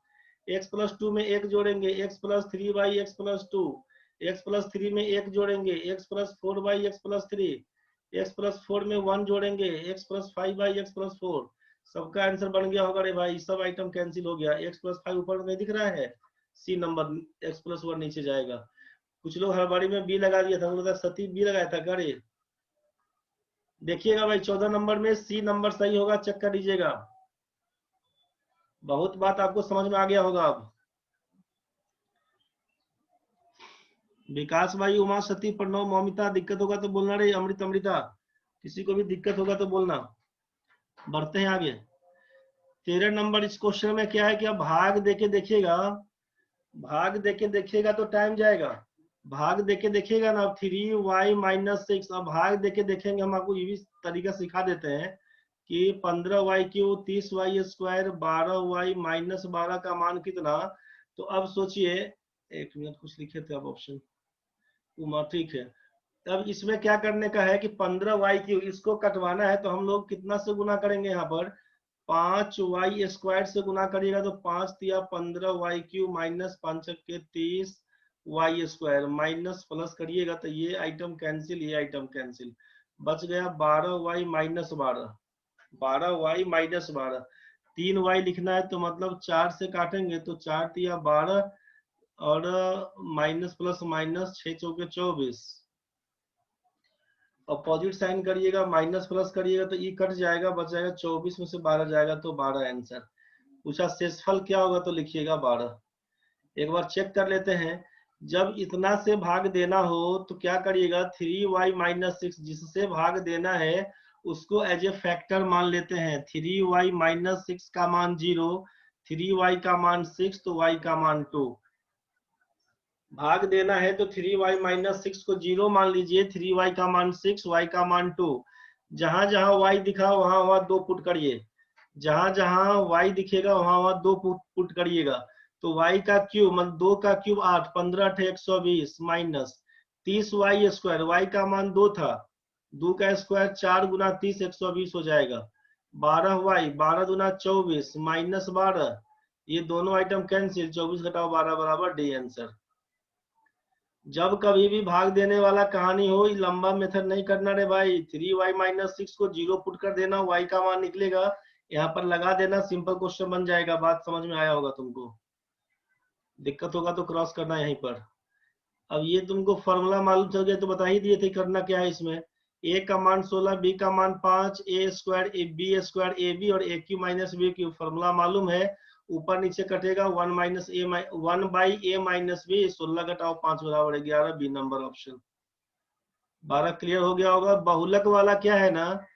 [SPEAKER 1] x+2 में 1 जोड़ेंगे x+3/x+2। x+3 में 1 जोड़ेंगे x+4/x+3। x+4 में 1 जोड़ेंगे x+5/x+4। सबका आंसर बन गया होगा रे भाई। सब आइटम कैंसिल हो गया। x+5 ऊपर में दिख रहा है, सी नंबर, x+1 नीचे जाएगा। कुछ लोग हड़बड़ी में बी लगा दिया था, उन्होंने सती बी लगाया था करे। देखिएगा भाई 14 नंबर में सी नंबर सही होगा, चेक कर लीजिएगा। बहुत बात आपको समझ में आ गया होगा अब। विकास भाई, उमा, सती, प्रणव, मौमिता, दिक्कत होगा तो बोलना रे। अमृता, किसी को भी दिक्कत होगा तो बोलना। बढ़ते हैं आगे। 13 नंबर इस क्वेश्चन में क्या है कि अब भाग देके देखिएगा। भाग देके देखिएगा तो टाइम जाएगा। भाग देके देखिएगा ना, 3y-6। अब भाग देके देखेंगे, हम आपको ये भी तरीका सिखा देते हैं कि 15y³ 30y², 12y-12 का मान कितना। तो अब सोचिए, एक मिनट, कुछ लिखे थे अब ऑप्शन, उमा, ठीक है। अब इसमें क्या करने का है कि 15y³ इसको कटवाना है, तो हम लोग कितना से गुना करेंगे, यहाँ पर 5y² से गुना करिएगा तो 5 तिया 15y³ माइनस 5 के 30y², माइनस प्लस करिएगा तो ये आइटम कैंसिल, ये आइटम कैंसिल, बच गया 12y-12। 12y-12, 3y लिखना है तो मतलब 4 से काटेंगे तो 4 तिया 12 और माइनस प्लस माइनस 6 चौके 24। अपोजिट साइन करिएगा, माइनस प्लस करिएगा तो ये कट जाएगा, बच जाएगा 24 में से 12 जाएगा तो 12 आंसर। पूछा शेषफल क्या होगा तो लिखिएगा 12। एक बार चेक कर लेते हैं। जब इतना से भाग देना हो तो क्या करिएगा, 3y-6 जिससे भाग देना है उसको एज ए फैक्टर मान लेते हैं। 3y-6 का मान 0, 3y का मान 6 तो y का मान 2। भाग देना है तो 3y-6 को 0 मान लीजिए, 3y का मान 6, y का मान 2। जहां जहां y दिखा वहां वहां 2 पुट करिए। जहां जहां y दिखेगा वहां वहां 2 पुट करिएगा। तो y का क्यूब मतलब 2 का क्यूब 8, 15 × 120 माइनस 30y², y का मान 2 था, 2 का स्क्वायर 4 × 30 120 हो जाएगा। 12y, 12 दूना 24 माइनस 12, ये दोनों आइटम कैंसिल, 24 घटाओ 12 बराबर डी आंसर। जब कभी भी भाग देने वाला कहानी हो, लंबा मेथड नहीं करना रे भाई। 3y-6 को 0 पुट कर देना, y का मान निकलेगा, यहाँ पर लगा देना, सिंपल क्वेश्चन बन जाएगा। बात समझ में आया होगा तुमको। दिक्कत होगा तो क्रॉस करना यहीं पर। अब ये तुमको फॉर्मूला मालूम चल गया तो बता ही दिए थे करना क्या है इसमें। a का मान 16, b का मान 5, a² b² ab और aq-b3 फॉर्मूला मालूम है। ऊपर नीचे कटेगा 1/a-b, 16 घटाओ 5 बराबर 11, बी नंबर ऑप्शन। 12 क्लियर हो गया होगा। बहुलक वाला क्या है ना,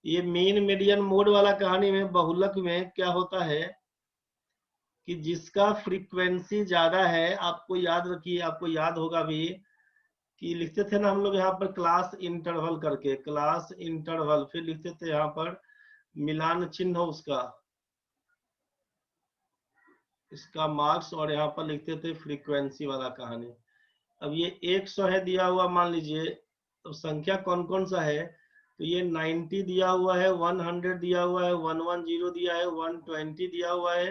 [SPEAKER 1] ये मीन मीडियन मोड वाला कहानी में बहुलक में क्या होता है कि जिसका फ्रीक्वेंसी ज्यादा है, आपको याद रखिए, आपको याद होगा भी कि लिखते थे ना हम लोग यहाँ पर क्लास इंटरवल करके, क्लास इंटरवल, फिर लिखते थे यहाँ पर मिलान चिन्ह उसका, इसका मार्क्स, और यहाँ पर लिखते थे फ्रीक्वेंसी वाला कहानी। अब ये 100 है दिया हुआ, मान लीजिए, तो संख्या कौन कौन सा है, तो ये 90 दिया हुआ है, 100 दिया हुआ है, 110 दिया है, 120 दिया हुआ है,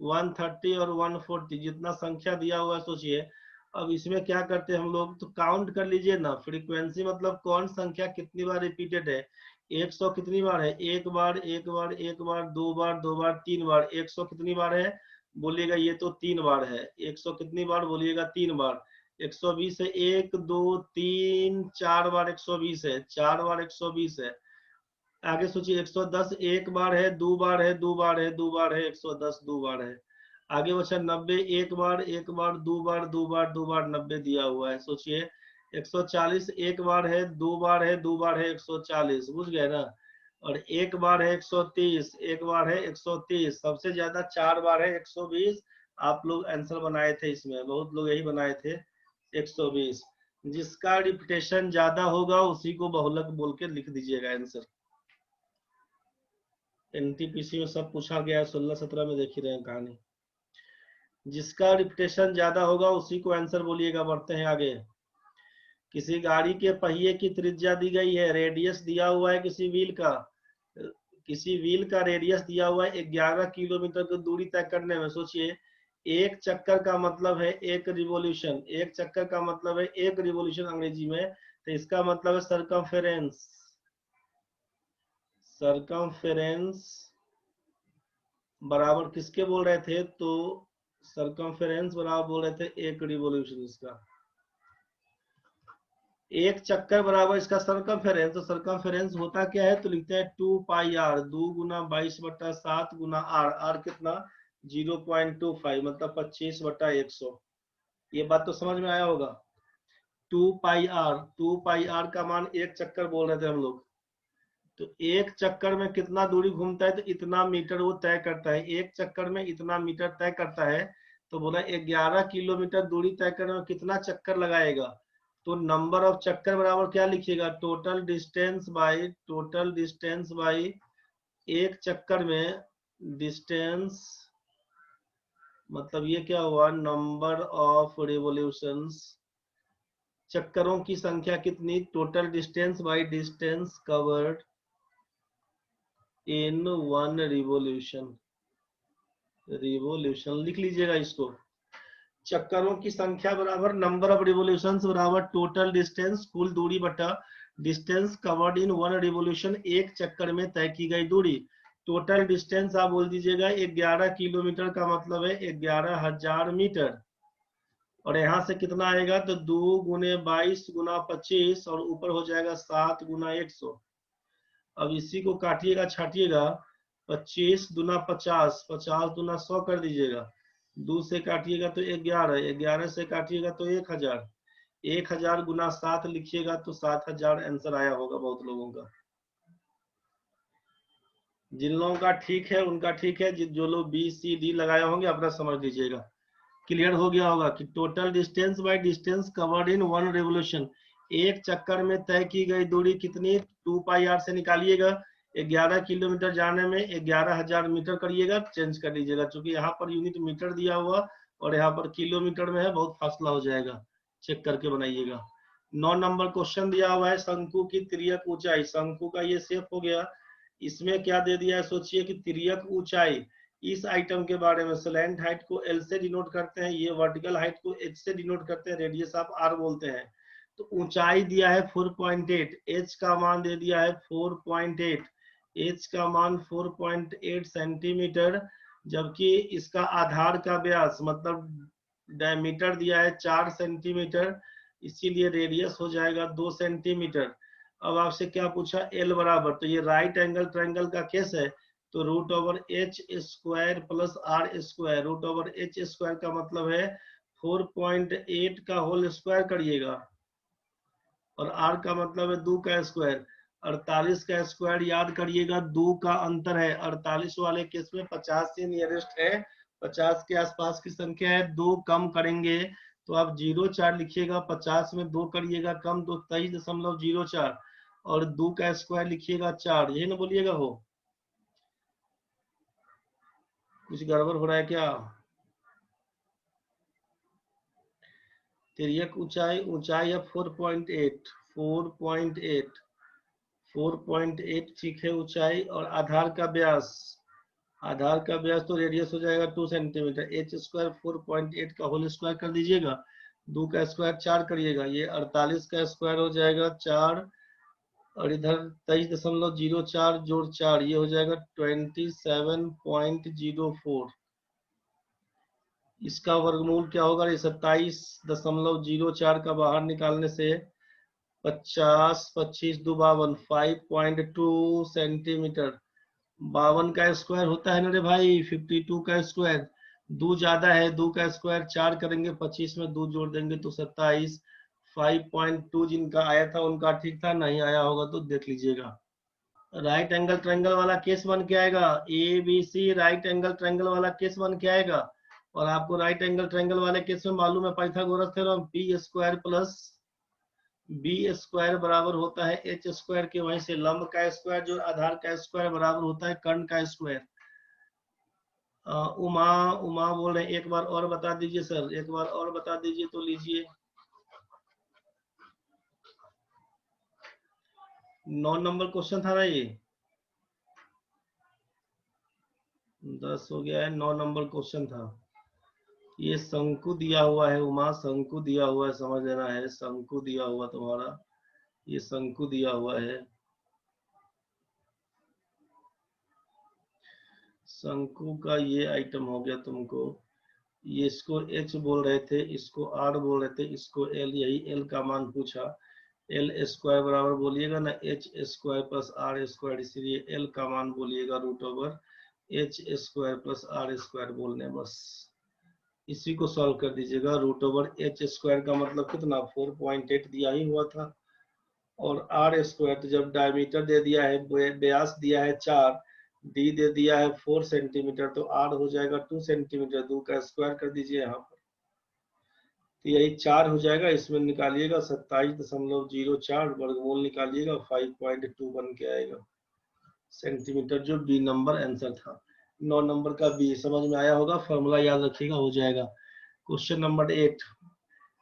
[SPEAKER 1] 130 और 140, जितना संख्या दिया हुआ है सोचिए। अब इसमें क्या करते हैं हम लोग, तो काउंट कर लीजिए ना, फ्रीक्वेंसी मतलब कौन संख्या कितनी बार रिपीटेड है। 100 कितनी बार है, एक बार, एक बार, एक बार, दो बार, दो बार, तीन बार। 100 कितनी बार है बोलिएगा, ये तो 3 बार है। 100 कितनी बार बोलिएगा, 3 बार। 120 है, 1 2 3 4 बार 120 है, 4 बार 120 है। आगे सोचिए, 110 एक बार है, दो बार है, दो बार है, दो बार है, 110 दो बार है। आगे बचा 90, एक बार, एक बार, दो बार, दो बार, दो बार, 90 दिया हुआ है। सोचिए 140 एक बार है, दो बार है, दो बार है, 140, बुझ गए ना। और एक बार है 130, एक बार है 130, सबसे ज्यादा 4 बार है 120। आप लोग आंसर बनाए थे, इसमें बहुत लोग यही बनाए थे 120। जिसका रिपीटेशन ज्यादा होगा उसी को बहुलक बोल के लिख दीजिएगा आंसर। एनटीपीसी में सब पूछा गया है, 16-17 में देख ही रहे हैं कहानी। जिसका रिपीटेशन ज्यादा होगा उसी को आंसर बोलिएगा। बढ़ते हैं आगे। किसी गाड़ी के पहिए की त्रिज्या दी गई है, रेडियस दिया हुआ है किसी व्हील का, किसी व्हील का रेडियस दिया हुआ है 11 किलोमीटर की दूरी तय करने में। सोचिए, एक चक्कर का मतलब है एक रिवॉल्यूशन, एक चक्कर का मतलब है एक रिवॉल्यूशन अंग्रेजी में, तो इसका मतलब है सरकमफेरेंस। सरकमफेरेंस बराबर किसके बोल रहे थे, तो सरकमफेरेंस बराबर बोल रहे थे एक रिवॉल्यूशन। इसका एक चक्कर बराबर इसका सरकमफेरेंस, तो सरकमफेरेंस होता क्या है, तो लिखते हैं 2 पाई आर, 2 गुना 22/7 गुना आर। आर कितना, 0.25, मतलब 25/100। ये बात तो समझ में आया होगा। 2 पाई आर, 2 पाई आर का मान एक चक्कर बोल रहे थे हम लोग। तो एक चक्कर में कितना दूरी घूमता है, तो इतना मीटर वो तय करता है, एक चक्कर में इतना मीटर तय करता है। तो बोला 11 किलोमीटर दूरी तय करने में कितना चक्कर लगाएगा, तो नंबर ऑफ चक्कर बराबर क्या लिखिएगा, total distance by, total distance by एक चक्कर में डिस्टेंस, मतलब ये क्या हुआ, नंबर ऑफ रिवॉल्यूशंस, चक्करों की संख्या कितनी, total distance by distance covered in one revolution. Revolution लिख लीजिएगा इसको। चक्करों की संख्या बराबर नंबर ऑफ रिवॉल्यूशंस बराबर टोटल डिस्टेंस, कुल दूरी बटा distance covered in one revolution, एक चक्कर में तय की गई दूरी। टोटल डिस्टेंस आप बोल दीजिएगा 11 किलोमीटर का मतलब है 11,000 मीटर। और यहाँ से कितना आएगा, तो 2 गुने 22 गुना 25, और ऊपर हो जाएगा 7 गुना 100। अब इसी को काटिएगा छाटिएगा, 25 दूना 50, 50 दूना 100 कर दीजिएगा। 2 से काटिएगा तो 11, 11 से काटिएगा तो 1000, 1000 गुना 7 लिखिएगा तो 7000 आंसर आया होगा बहुत लोगों का। जिन लोगों का ठीक है उनका ठीक है, जो लोग बी सी डी लगाए होंगे अपना समझ लीजिएगा। क्लियर हो गया होगा कि total distance by distance covered in one revolution, एक चक्कर में तय की गई दूरी कितनी, 2 पाई आर से निकालिएगा, 11 किलोमीटर जाने में 11,000 मीटर करिएगा, चेंज कर लीजिएगा, क्योंकि यहाँ पर यूनिट मीटर दिया हुआ और यहाँ पर किलोमीटर में है, बहुत फासला हो जाएगा, चेक करके बनाइएगा। 9 नंबर क्वेश्चन दिया हुआ है, शंकु की तिर्यक ऊंचाई। शंकु का ये शेप हो गया, इसमें क्या दे दिया है, सोचिए कि तिर्यक ऊंचाई, इस आइटम के बारे में, स्लैंट हाइट को एल से डिनोट करते हैं, ये वर्टिकल हाइट को एच से डिनोट करते हैं, रेडियस आप आर बोलते हैं। तो ऊंचाई दिया है 4.8, एच का मान दे दिया है 4.8, एच का मान 4.8 सेंटीमीटर, जबकि इसका आधार का व्यास मतलब डायमीटर दिया है 4 सेंटीमीटर, इसीलिए रेडियस हो जाएगा 2 सेंटीमीटर। अब आपसे क्या पूछा, एल बराबर, तो ये राइट एंगल ट्रायंगल का केस है, तो root over H square plus R square, root over H square का मतलब है 4.8 का होल स्क्वायर करिएगा, और आर का मतलब है 2 का स्क्वायर। 48 का स्क्वायर याद करिएगा, 2 का अंतर है। 48 वाले केस में 50 से नियरेस्ट है, 50 के आसपास की संख्या है, 2 कम करेंगे तो आप 0,4 लिखिएगा, 50 में 2 करिएगा कम तो 23.04 और 2 का स्क्वायर लिखिएगा 4, यही ना बोलिएगा। हो कुछ गड़बड़ हो रहा है क्या? तिर्यक ऊंचाई है 4.8 4.8 ठीक है ऊंचाई। और आधार का व्यास तो रेडियस हो जाएगा 2 सेंटीमीटर। एच स्क्वायर 4.8 का होल स्क्वायर कर दीजिएगा, 2 का स्क्वायर 4 करिएगा, ये 48 का स्क्वायर हो जाएगा 4 और इधर 23.04 जोड़ 4 ये हो जाएगा 27.04। इसका वर्गमूल क्या होगा? 27.04 का बाहर निकालने से 50 25 2 52 5.2 सेंटीमीटर। 52 का स्क्वायर होता है ना रे भाई 52 का स्क्वायर। 2 ज्यादा है, 2 का स्क्वायर 4 करेंगे, 25 में 2 जोड़ देंगे तो 27। 5.2 जिनका आया था उनका ठीक था, नहीं आया होगा तो देख लीजिएगा। राइट एंगल ट्रायंगल वाला केस बन के आएगा, A B C right angle triangle वाला केस बन के आएगा। और आपको राइट एंगल ट्रायंगल वाले केस में मालूम है Pythagoras theorem, P square plus B square बराबर होता है एच स्क्वायर के। वहीं से लंब का स्क्वायर जो आधार का स्क्वायर बराबर होता है कर्ण का स्क्वायर। उमा उमा बोल रहे हैं, एक बार और बता दीजिए सर, एक बार और बता दीजिए तो लीजिए। 9 नंबर क्वेश्चन था ना ये, 10 हो गया है, 9 नंबर क्वेश्चन था। ये शंकु दिया हुआ है उमा, शंकु दिया हुआ है, समझ लेना है, शंकु दिया हुआ तुम्हारा, ये शंकु दिया हुआ है। शंकु का ये आइटम हो गया तुमको, ये इसको h बोल रहे थे, इसको r बोल रहे थे, इसको l, यही l का मान पूछा। l स्क्वायर बराबर बोलिएगा ना h square plus r square, इसलिए l का मान बोलिएगा √ h square plus r square बोलने, बस इसी को सॉल्व कर दीजिएगा। √ h स्क्वायर का मतलब कितना 4.8 दिया ही हुआ था, और r स्क्वायर तो जब डायमीटर दे दिया है, व्यास दिया है 4, डी दे दिया है 4 सेंटीमीटर, तो r हो जाएगा 2 सेंटीमीटर। 2 का स्क्वायर कर दीजिए यहाँ पर, तो यही 4 हो जाएगा, इसमें निकालिएगा 27.04 वर्गमूल निकालिएगा 5.2 बन के आएगा सेंटीमीटर, जो बी नंबर आंसर था। 9 नंबर का बी समझ में आया होगा, फॉर्मूला याद रखिएगा, हो जाएगा। क्वेश्चन नंबर 8,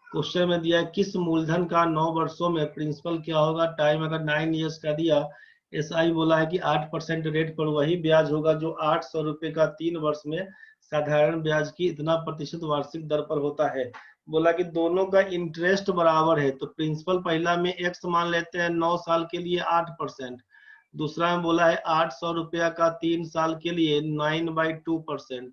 [SPEAKER 1] क्वेश्चन में दिया है किस मूलधन का 9 वर्षों में प्रिंसिपल क्या होगा। टाइम अगर 9 इयर्स का दिया, एसआई बोला है कि 8% रेट पर वही ब्याज होगा जो 800 रुपए का 3 वर्ष में साधारण ब्याज की इतना प्रतिशत वार्षिक दर पर होता है। बोला कि दोनों का इंटरेस्ट बराबर है, तो प्रिंसिपल पहला में x मान लेते हैं 9 साल के लिए 8%, दूसरा में बोला है 800 रुपया का 3 साल के लिए 9/2%।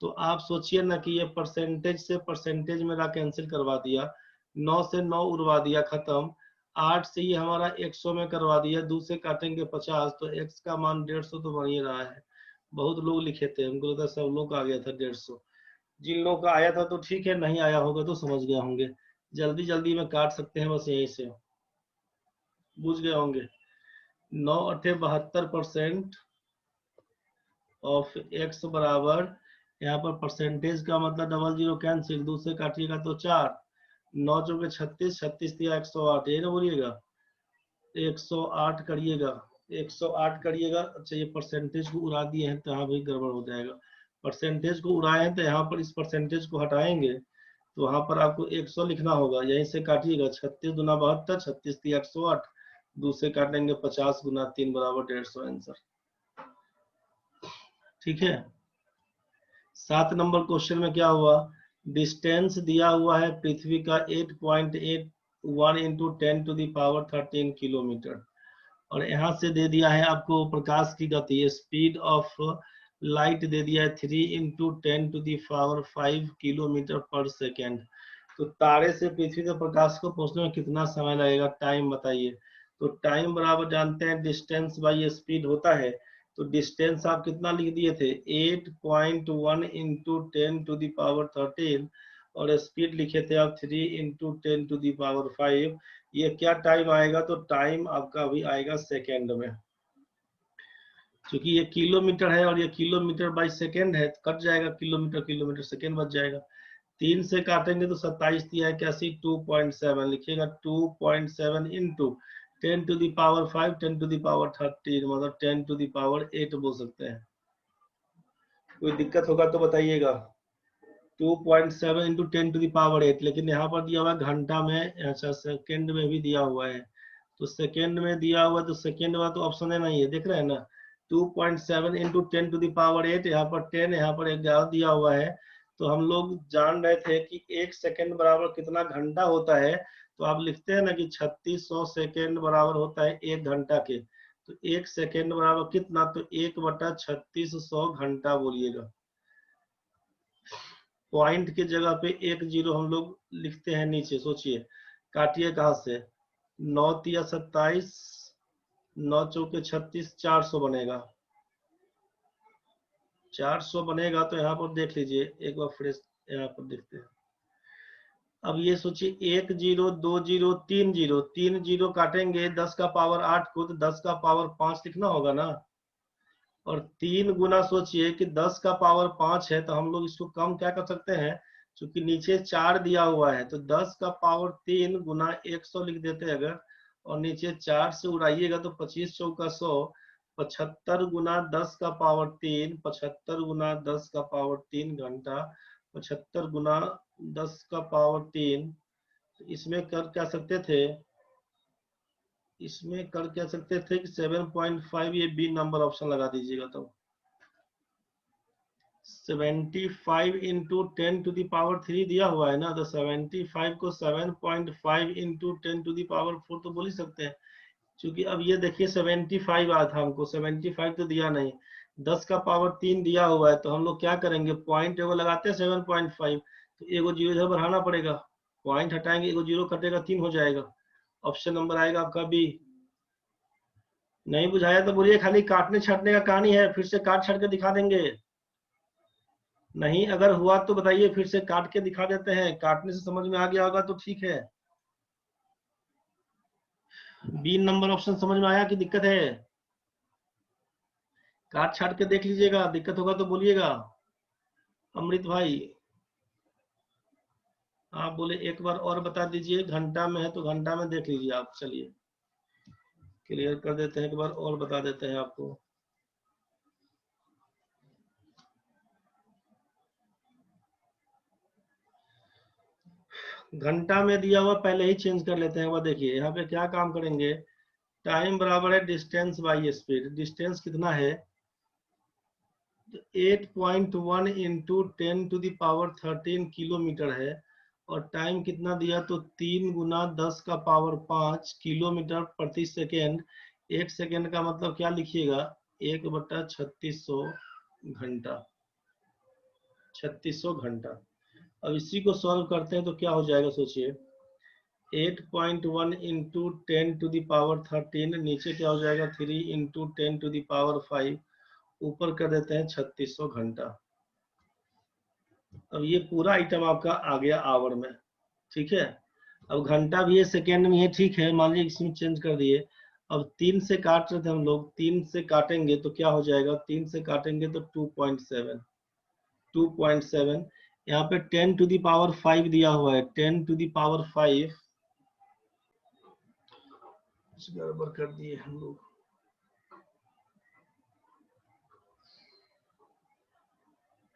[SPEAKER 1] तो आप सोचिए ना कि ये परसेंटेज से परसेंटेज मेरा कैंसिल करवा दिया, 9 से 9 उड़वा दिया खत्म, 8 से ये हमारा 100 में करवा दिया, 2 से काटेंगे 50, तो x का मान 150 तो बन ही रहा है। बहुत लोग लिखे थे, हमको लगता है सब लोग का आ गया था 150। जिन लोगों का आया था तो ठीक है, नहीं आया होगा तो समझ गया होंगे, जल्दी जल्दी में काट सकते हैं बस यहीं से, बुझ गए होंगे। 9 8 72% ऑफ x बराबर, यहाँ पर परसेंटेज का मतलब डबल जीरो कैंसिल, 2 से काटिएगा तो 4, 9 चौके 36, 36 दिया 108, ये ना बोलिएगा 108 करिएगा, 108 करिएगा। अच्छा ये परसेंटेज को उड़ा दिए हैं तो यहाँ भी गड़बड़ हो जाएगा, परसेंटेज को उड़ाए हैं तो यहाँ पर इस परसेंटेज को हटाएंगे तो वहां पर आपको 100 लिखना होगा, यहीं से काटिएगा, 36 दूना 72, 36 दिया 108, 2 से काटेंगे 50 गुना 3 बराबर 150 आंसर। ठीक है। 7 नंबर क्वेश्चन में क्या हुआ, डिस्टेंस दिया हुआ है पृथ्वी का 8.81 इंटू 10⁻13 किलोमीटर, और यहाँ से दे दिया है आपको प्रकाश की गति, स्पीड ऑफ लाइट दे दिया है 3 इंटू 10⁵ किलोमीटर पर सेकेंड। तो तारे से पृथ्वी तक प्रकाश को पहुंचने में कितना समय लगेगा, टाइम बताइए। तो टाइम बराबर जानते हैं डिस्टेंस बाई स्पीड होता है, तो डिस्टेंस आप कितना लिख दिए थे 8.1 इंटू 10⁻13, और स्पीड लिखे थे आप 3 इंटू 10⁵। ये क्या टाइम आएगा, तो टाइम आपका अभी आएगा सेकेंड में, क्योंकि ये किलोमीटर है और ये किलोमीटर बाई सेकेंड है, कट जाएगा किलोमीटर किलोमीटर, सेकेंड बच जाएगा। 3 से काटेंगे तो 27 दिया है, कैसी 2.7 लिखिएगा, 2.7 इंटू 10⁵ 10⁻13 मतलब 10⁸ बोल सकते हैं। कोई दिक्कत होगा तो बताइएगा। 2.7 इंटू 10⁸, लेकिन यहाँ पर दिया हुआ है घंटा में, अच्छा सेकेंड में भी दिया हुआ है, तो सेकेंड में दिया हुआ है तो सेकेंड वाला तो ऑप्शन है नहीं है, देख रहे हैं ना। 2.7 इंटू 10⁸, यहाँ पर 10, यहाँ पर 11 दिया हुआ है। तो हम लोग जान रहे थे कि 1 सेकेंड बराबर कितना घंटा होता है, तो आप लिखते हैं ना कि 3600 सेकेंड बराबर होता है 1 घंटा के। तो 1 सेकेंड बराबर कितना, तो 1/3600 घंटा बोलिएगा। पॉइंट के जगह पे 1 0 हम लोग लिखते हैं नीचे, सोचिए काटिए कहां से, 9 तिया 27, 9 चौके 36, 400 बनेगा। 400 बनेगा तो यहाँ पर देख लीजिए एक बार फ्रेश, यहाँ पर देखते हैं। अब ये सोचिए 1 0 2 0 3 0, 3 0 काटेंगे 10 का पावर 8 को, तो 10 का पावर 5 लिखना होगा ना। और 3 गुना सोचिए कि 10 का पावर 5 है, तो हम लोग इसको कम क्या कर सकते हैं, क्योंकि नीचे 4 दिया हुआ है, तो 10 का पावर 3 गुना 100 लिख देते हैं अगर, और नीचे 4 से उड़ाइएगा तो 25 चौका 100, 75 गुना 10 का पावर 3, 75 गुना 10 का पावर 3 घंटा, 75 गुना 10 का पावर 3। इसमें कर क्या सकते थे, इसमें कर क्या सकते थे कि 7.5, ये बी नंबर ऑप्शन लगा दीजिएगा। तो 75 इंटू 10⁻³ दिया हुआ है ना, तो 75 को 7.5 इंटू 10⁻⁴ तो बोल ही सकते हैं। क्योंकि अब ये देखिए 75 आया था हमको, 75 तो दिया नहीं, 10 का पावर 3 दिया हुआ है, तो हम लोग क्या करेंगे, पॉइंट एगो लगाते हैं 7.5, तो एगो जीरो इधर बढ़ाना पड़ेगा, पॉइंट हटाएंगे, एगो जीरो कटेगा, 3 हो जाएगा। ऑप्शन नंबर आएगा आपका बी। नहीं बुझाया तो बोलिए, खाली काटने छाटने का कहानी है, फिर से काट छाट के दिखा देंगे। नहीं अगर हुआ तो बताइए, फिर से काट के दिखा देते हैं, काटने से समझ में आ गया होगा तो ठीक है। बी नंबर ऑप्शन समझ में आया कि दिक्कत है? काट छाट के देख लीजिएगा, दिक्कत होगा तो बोलिएगा। अमृत भाई आप बोले एक बार और बता दीजिए, घंटा में है तो घंटा में देख लीजिए आप। चलिए क्लियर कर देते हैं, एक बार और बता देते हैं आपको। घंटा में दिया हुआ पहले ही चेंज कर लेते हैं। वह देखिए यहाँ पे क्या काम करेंगे, टाइम बराबर है डिस्टेंस बाई स्पीड। डिस्टेंस कितना है, 8.1 इंटू 10⁻13 किलोमीटर है, और टाइम कितना दिया, तो 3 गुना 10 का पावर 5 किलोमीटर प्रति सेकेंड। 1 सेकेंड का मतलब क्या लिखिएगा, 1/3600 घंटा, 3600 घंटा। अब इसी को सॉल्व करते हैं तो क्या हो जाएगा, सोचिए 8.1 इंटू 10⁻13, नीचे क्या हो जाएगा 3 इंटू 10⁵, ऊपर कर देते हैं 3600 घंटा। अब ये पूरा आइटम आपका आ गया आवर में, ठीक है। अब घंटा भी है, सेकेंड में है, ठीक है, मान लीजिए इसमें चेंज कर दिए। अब 3 से काट रहे थे हम लोग, 3 से काटेंगे तो क्या हो जाएगा, 3 से काटेंगे तो 2.7। यहाँ पे 10⁵ दिया हुआ है, 10⁵ गड़बड़ कर दिए हम लोग।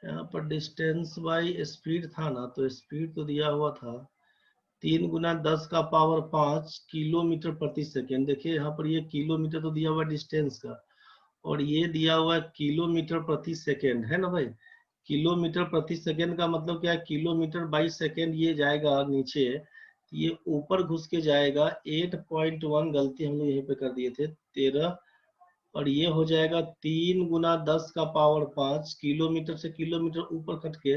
[SPEAKER 1] यहाँ पर डिस्टेंस बाई स्पीड था ना, तो स्पीड तो दिया हुआ था 3 गुना 10 का पावर 5 किलोमीटर प्रति सेकेंड। देखिए यहाँ पर ये किलोमीटर तो दिया हुआ है डिस्टेंस का, और ये दिया हुआ है किलोमीटर प्रति सेकेंड, है ना भाई। किलोमीटर प्रति सेकेंड का मतलब क्या है, किलोमीटर बाई सेकेंड ये जाएगा नीचे, ये ऊपर घुस के जाएगा। 8.1 गलती हम लोग यहीं पे कर दिए थे, 13, और ये हो जाएगा 3 गुना 10 का पावर 5, किलोमीटर से किलोमीटर ऊपर कट के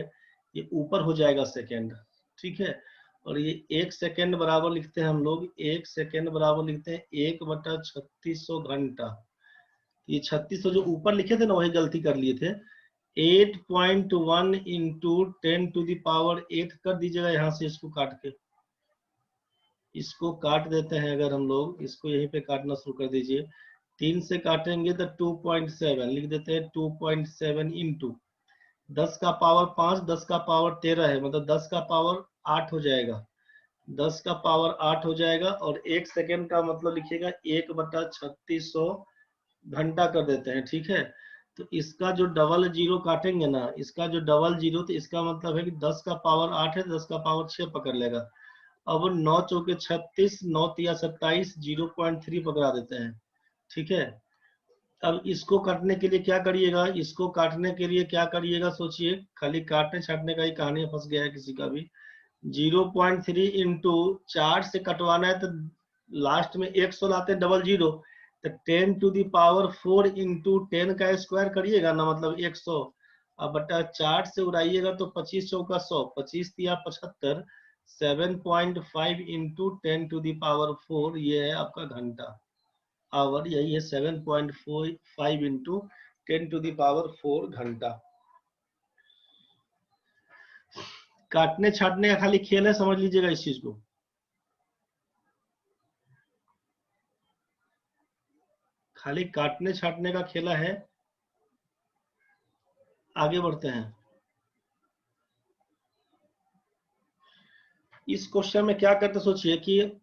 [SPEAKER 1] ये ऊपर हो जाएगा सेकेंड, ठीक है। और ये 1 सेकेंड बराबर लिखते हैं हम लोग, 1 सेकेंड बराबर लिखते हैं 1/3600 घंटा। ये 3600 जो ऊपर लिखे थे ना, वही गलती कर लिए थे। 8.1 इंटू 10⁸ कर दीजिएगा यहाँ से, इसको काट के, इसको काट देते हैं अगर हम लोग, इसको यहीं पे काटना शुरू कर दीजिए। 3 से काटेंगे तो 2.7 लिख देते हैं, 2.7 इंटू 10 का पावर 5, 10 का पावर 13 है, मतलब 10 का पावर 8 हो जाएगा, 10 का पावर 8 हो जाएगा। और 1 सेकेंड का मतलब लिखिएगा 1/3600 घंटा कर देते हैं, ठीक है। तो इसका जो डबल जीरो काटेंगे ना, इसका जो डबल जीरो, तो इसका मतलब है कि 10 का पावर 8 है, 10 का पावर 6 पकड़ लेगा। अब 9 चौके 36, 9 तिया 27, 0.3 पकड़ा देते हैं, ठीक है। अब इसको काटने के लिए क्या करिएगा, इसको काटने के लिए क्या करिएगा सोचिए, खाली काटने छाटने का ही कहानी फंस गया है किसी का भी। 0.3 इंटू 4 से कटवाना है तो लास्ट में 100 लाते हैं, डबल जीरो, तो 10⁴ इंटू 10 का स्क्वायर करिएगा ना, मतलब 100। अब बटा 4 से उड़ाइएगा तो 25 चौका 100, 25 तिया 75, 7.5 इंटू 10⁴, ये है आपका घंटा, आवर, यही है 7.45 इंटू 10⁴ घंटा। काटने छाटने का खाली खेल है, समझ लीजिएगा इस चीज को, खाली काटने छाटने का खेला है। आगे बढ़ते हैं। इस क्वेश्चन में क्या करते सोचिए कि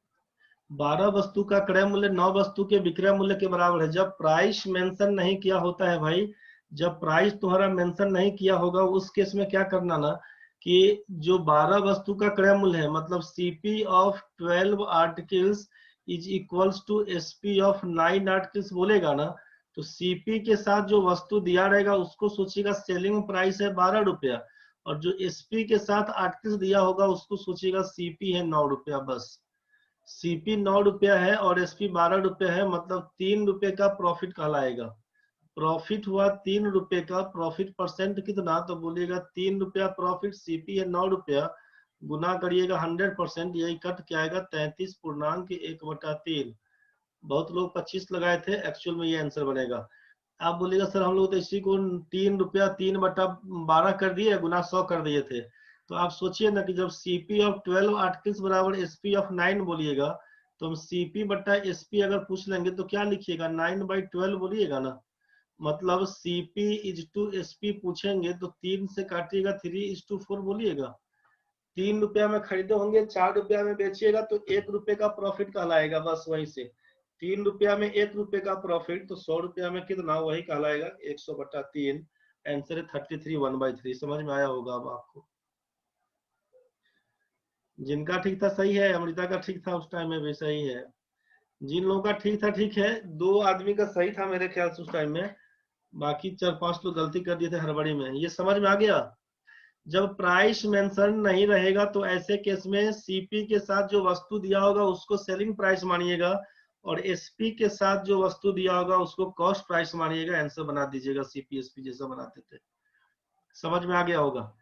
[SPEAKER 1] 12 वस्तु का क्रय मूल्य 9 वस्तु के विक्रय मूल्य के बराबर है। जब प्राइस मेंशन नहीं किया होता है भाई, जब प्राइस तुम्हारा मेंशन नहीं किया होगा, उस केस में क्या करना ना, कि जो 12 वस्तु का क्रय मूल्य है, मतलब CP of 12 articles is equals to SP of 9 articles बोलेगा ना, तो सीपी के साथ जो वस्तु दिया रहेगा उसको सोचिएगा सेलिंग प्राइस है 12 रुपया, और जो एसपी के साथ आर्टिकल्स दिया होगा उसको सोचिएगा सीपी है 9 रुपया। बस सीपी 9 रुपया है और एसपी 12 रुपया है, मतलब 3 रुपए का प्रॉफिट कहलाएगा। प्रॉफिट हुआ 3 रुपए का, प्रॉफिट परसेंट कितना, तो बोलिएगा 3 रुपया प्रॉफिट, सीपी है 9 रुपया, गुना करिएगा 100%, यही कट के आएगा 33.1/3। बहुत लोग 25 लगाए थे, एक्चुअल में ये आंसर बनेगा। आप बोलिएगा सर हम लोग तो इसी को 3 रुपया 3/12 कर दिए, गुना 100 कर दिए थे। तो आप सोचिए ना कि जब सीपी ऑफ 12 आर्टिकल्स बराबर एसपी ऑफ 9 बोलिएगा, तो हम सीपी बटा एसपी अगर पूछ लेंगे तो क्या लिखिएगा, 9/12 बोलिएगा ना। मतलब सीपी इज टू एसपी पूछेंगे तो 3 से काटिएगा 3:4 बोलिएगा। 3 रुपया में खरीदे होंगे, 4 रुपया में बेचिएगा तो 1 रुपए का प्रॉफिट कहलाएगा, बस वहीं से। 3 रुपया में 1 रुपए का प्रॉफिट, तो 100 रुपया में कितना, वही कहलाएगा 100/3। आंसर है 33 1/3। समझ में आया होगा अब आपको। जिनका ठीक था सही है, अमृता का ठीक था उस टाइम में भी सही है। जिन लोगों का ठीक था ठीक है, 2 आदमी का सही था मेरे ख्याल से उस टाइम में, बाकी 4-5 लोग गलती कर दिए थे हड़बड़ी में। ये समझ में आ गया। जब प्राइस मेंशन नहीं रहेगा तो ऐसे केस में सीपी के साथ जो वस्तु दिया होगा उसको सेलिंग प्राइस मानिएगा, और एसपी के साथ जो वस्तु दिया होगा उसको कॉस्ट प्राइस मानिएगा। आंसर बना दीजिएगा सीपी एसपी जैसा बनाते थे। समझ में आ गया होगा।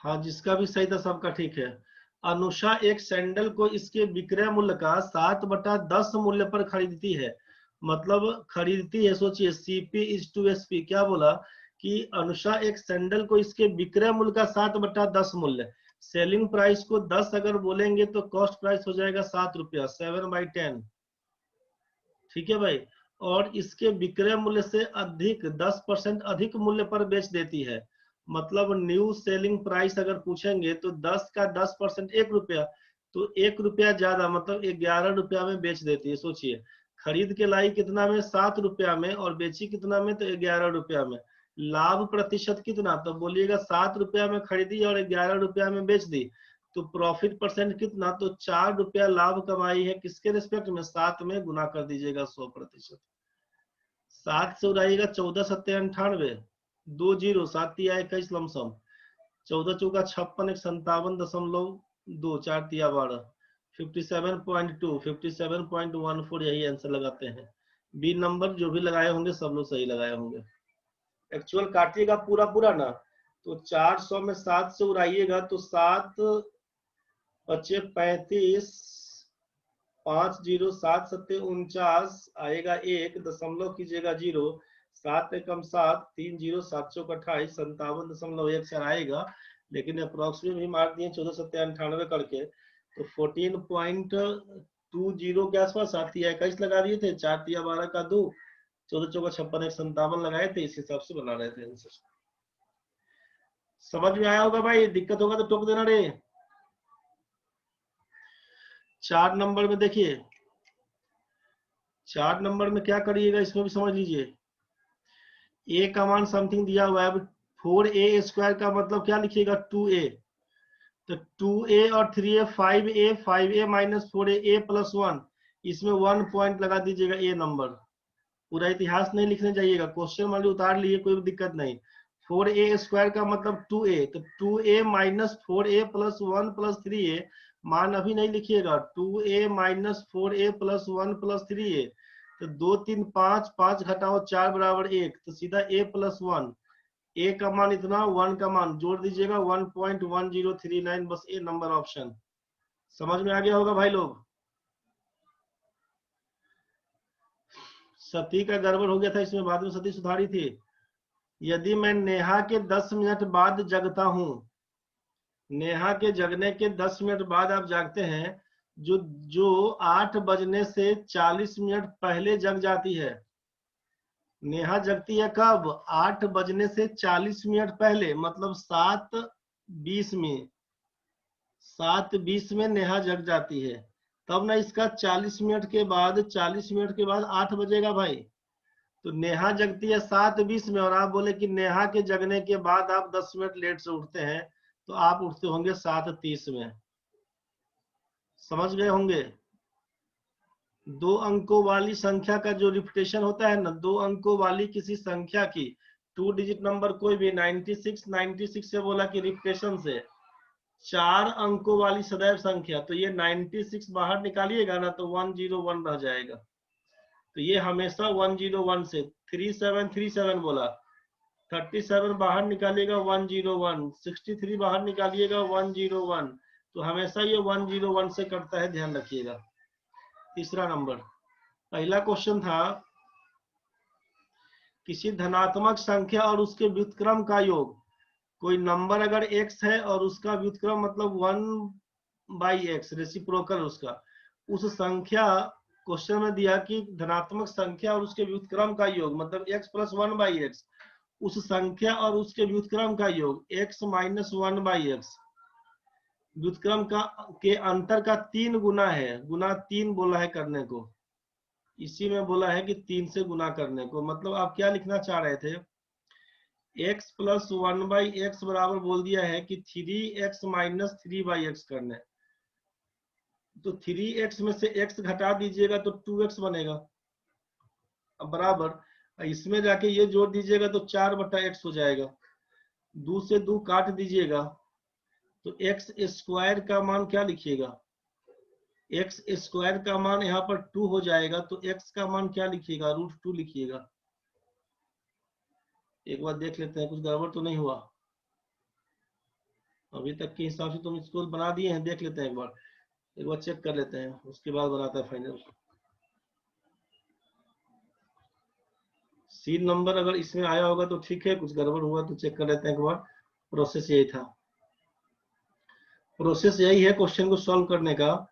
[SPEAKER 1] हाँ, जिसका भी सही था सबका ठीक है। अनुषा एक सैंडल को इसके विक्रय मूल्य का 7/10 मूल्य पर खरीदती है, मतलब खरीदती है। सोचिए सीपी इज टू एसपी, क्या बोला कि अनुषा एक सैंडल को इसके विक्रय मूल्य का 7/10 मूल्य, सेलिंग प्राइस को 10 अगर बोलेंगे तो कॉस्ट प्राइस हो जाएगा 7 रुपया, 7/10, ठीक है भाई। और इसके विक्रय मूल्य से अधिक 10% अधिक मूल्य पर बेच देती है, मतलब न्यू सेलिंग प्राइस अगर पूछेंगे तो 10 का 10% 1 रुपया, तो 1 रुपया ज्यादा, मतलब 11 रुपया में बेच देती है। सोचिए खरीद के लाई कितना में, 7 रुपया में, और बेची कितना में, तो 11 रुपया में। लाभ प्रतिशत कितना, तो बोलिएगा 7 रुपया में खरीदी और 11 रुपया में बेच दी, तो प्रॉफिट परसेंट कितना, तो 4 रुपया लाभ कमाई है, किसके रिस्पेक्ट में, 7 में, गुना कर दीजिएगा 100%। 7 से उड़ाइएगा 14×7=98, 2 जीरो, 7 तिया 21 लमसम, 14 चौका 56, 57.2, 4 तिया 12, 57.2, 57.14, यही आंसर लगाते हैं। बी नंबर जो भी लगाए होंगे सब लोग सही लगाए होंगे। एक्चुअल काटिएगा पूरा पूरा ना, तो 400 में 7 से उड़ाइएगा तो 7 बचे 35, 5 0, 7 7 49 आएगा, 1 दशमलव कीजिएगा 0, 7 एकम 7, 3 0 7 चौक 28, 57.14 आएगा, लेकिन अप्रोक्सीमेट भी मार दिए 1498 करके, तो 14.20 के आसपास 7 लगा दिए थे, 4 तिया 12 का 2, 14 चौका 56, 57 लगाए थे, इस हिसाब से बना रहे थे आंसर। समझ में आया होगा भाई, दिक्कत होगा तो टोक देना रे। 4 नंबर में देखिए, 4 नंबर में क्या करिएगा, इसमें भी समझ लीजिए। ए का मान समथिंग दिया हुआ है, अब 4a स्क्वायर का मतलब क्या लिखिएगा, 2a, तो 2a और 3a 5a, 5a minus 4a, a plus 1, इसमें 1 पॉइंट लगा दीजिएगा ए नंबर। पूरा इतिहास नहीं लिखने जाइएगा, क्वेश्चन मान ली उतार लिए, कोई दिक्कत नहीं। 4a स्क्वायर का मतलब 2a, तो 2a minus 4a plus 1 plus 3a, मान अभी नहीं लिखिएगा, 2a minus 4a plus 1 plus 3a, तो 2 3 5, 5 घटाओ 4 बराबर 1, तो सीधा a प्लस 1, a का मान इतना, 1 का मान जोड़ दीजिएगा 1.1039, बस ए नंबर ऑप्शन। समझ में आ गया होगा भाई लोग। सती का गड़बड़ हो गया था इसमें, बाद में सती सुधारी थी। यदि मैं नेहा के 10 मिनट बाद जगता हूं, नेहा के जगने के 10 मिनट बाद आप जागते हैं, जो जो 8 बजने से 40 मिनट पहले जग जाती है। नेहा जगती है कब, 8 बजने से 40 मिनट पहले, मतलब 7:20 में, 7:20 में नेहा जग जाती है। तब ना इसका 40 मिनट के बाद, 40 मिनट के बाद 8 बजेगा भाई। तो नेहा जगती है 7:20 में, और आप बोले कि नेहा के जगने के बाद आप 10 मिनट लेट से उठते हैं, तो आप उठते होंगे 7:30 में। समझ गए होंगे। 2 अंकों वाली संख्या का जो रिपीटेशन होता है ना, 2 अंकों वाली किसी संख्या की 2 डिजिट नंबर कोई भी, 96 96 से बोला कि रिपीटेशन से 4 अंकों वाली सदैव संख्या, तो ये 96 बाहर निकालिएगा ना तो 101 रह जाएगा। तो ये हमेशा 101 से, 3737 बोला, 37 बाहर निकालिएगा 101, 63 बाहर निकालिएगा 101, तो हमेशा ये 101 से कटता है, ध्यान रखिएगा। तीसरा नंबर, पहला क्वेश्चन था, किसी धनात्मक संख्या और उसके व्युत्क्रम का योग, कोई नंबर अगर x है और उसका व्युत्क्रम मतलब 1/x, रेसिप्रोकल उसका, उस संख्या, क्वेश्चन में दिया कि धनात्मक संख्या और उसके व्युत्क्रम का योग मतलब x प्लस 1/x, उस संख्या और उसके व्युत्क्रम का योग x माइनस 1/x, व्युत्क्रम का के अंतर का 3 गुना है, गुना 3 बोला है करने को, इसी में बोला है कि 3 से गुना करने को। मतलब आप क्या लिखना चाह रहे थे, x प्लस 1/x बराबर बोल दिया है कि 3x माइनस 3/x करना है, तो 3x में से x घटा दीजिएगा तो 2x बनेगा। अब बराबर इसमें जाके ये जोड़ दीजिएगा तो 4/x हो जाएगा, 2 से 2 काट दीजिएगा, तो x स्क्वायर का मान क्या लिखिएगा, x स्क्वायर का मान यहाँ पर 2 हो जाएगा, तो x का मान क्या लिखिएगा, √2 लिखिएगा। एक बार देख लेते हैं कुछ गड़बड़ तो नहीं हुआ, अभी तक के हिसाब से तुम इसको बना दिए हैं, देख लेते हैं एक बार चेक कर लेते हैं, उसके बाद बनाता है फाइनल। सी नंबर अगर इसमें आया होगा तो ठीक है, कुछ गड़बड़ हुआ तो चेक कर लेते हैं एक बार। प्रोसेस यही था, प्रोसेस यही है क्वेश्चन को सॉल्व करने का।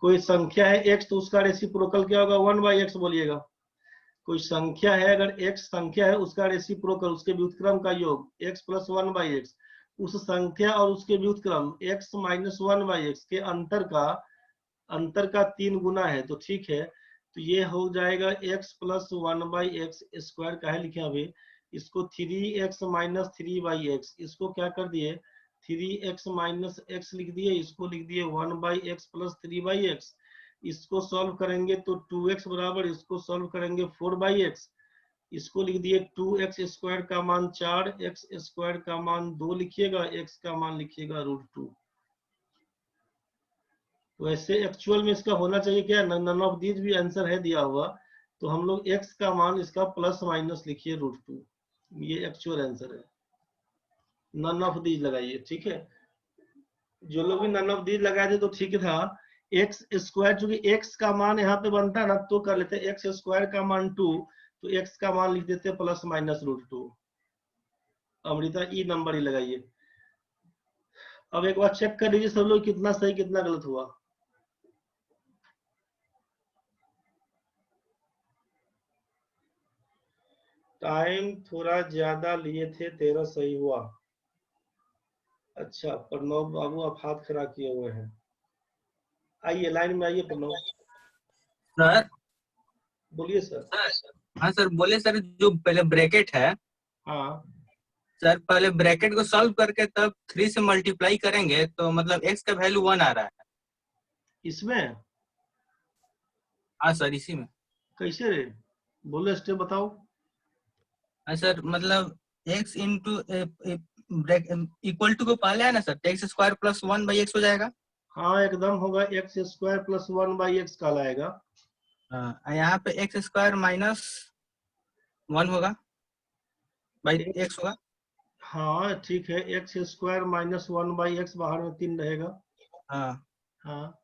[SPEAKER 1] कोई संख्या है x, तो उसका रेसिप्रोकल क्या होगा, 1/x बोलिएगा। कोई संख्या है, अगर x संख्या है, उसका रेसिप्रोकल, उसके व्युत्क्रम का योग x प्लस 1/x, उस संख्या और उसके व्युत्क्रम x माइनस 1/x के अंतर का 3 गुना है, तो ठीक है, तो ये हो जाएगा x प्लस 1/x स्क्वायर का है लिखे अभी, इसको 3x माइनस 3/x, इसको क्या कर दिए 3x माइनस x लिख दिए, इसको लिख दिए 1/x प्लस 3/x, इसको सॉल्व करेंगे तो 2x बराबर, इसको सॉल्व करेंगे 4/x, इसको लिख दिए 2x स्क्वायर का मान 4, x स्क्वायर का मान 2 लिखिएगा, x का मान लिखिएगा √2। तो ऐसे एक्चुअल में इसका होना चाहिए क्या, नन ऑफ दीज भी आंसर है दिया हुआ, तो हम लोग x का मान इसका प्लस माइनस लिखिए √2, ये एक्चुअल आंसर है। नन ऑफ दीज लगाइए, ठीक है, जो लोग भी नन ऑफ दीज लगाए थे तो ठीक था। एक्स स्क्वायर, चूंकि x का मान यहाँ पे बनता है ना, तो कर लेते हैं x स्क्वायर का मान 2, तो x का मान लिख देते हैं प्लस माइनस √2। अमृता ई नंबर ही लगाइए। अब एक बार चेक कर लीजिए सब लोग कितना सही कितना गलत हुआ। टाइम थोड़ा ज्यादा लिए थे, 13 सही हुआ। अच्छा प्रणव बाबू आप हाथ खड़ा किए हुए हैं, आइए लाइन में आइए प्रणव।
[SPEAKER 2] सर
[SPEAKER 1] बोलिए सर।
[SPEAKER 2] हाँ सर बोले सर, जो पहले ब्रैकेट है
[SPEAKER 1] हाँ
[SPEAKER 2] सर, पहले ब्रैकेट को सॉल्व करके तब 3 से मल्टीप्लाई करेंगे तो मतलब x का वैल्यू 1 आ रहा है।
[SPEAKER 1] इसमें
[SPEAKER 2] हाँ सर इसी में।
[SPEAKER 1] कैसे रे, बोलो स्टेप बताओ।
[SPEAKER 2] हाँ सर मतलब x इंटू इक्वल टू को पहले है ना sir, x square plus 1/x हो जाएगा।
[SPEAKER 1] हाँ एकदम होगा, एक्स स्क्वायर प्लस 1/x कहलाएगा।
[SPEAKER 2] हाँ यहाँ पे एक्स स्क्वायर माइनस 1 होगा बाई x होगा।
[SPEAKER 1] हाँ ठीक है, एक्स स्क्वायर माइनस 1/x, बाहर में 3 रहेगा।
[SPEAKER 2] हाँ
[SPEAKER 1] हाँ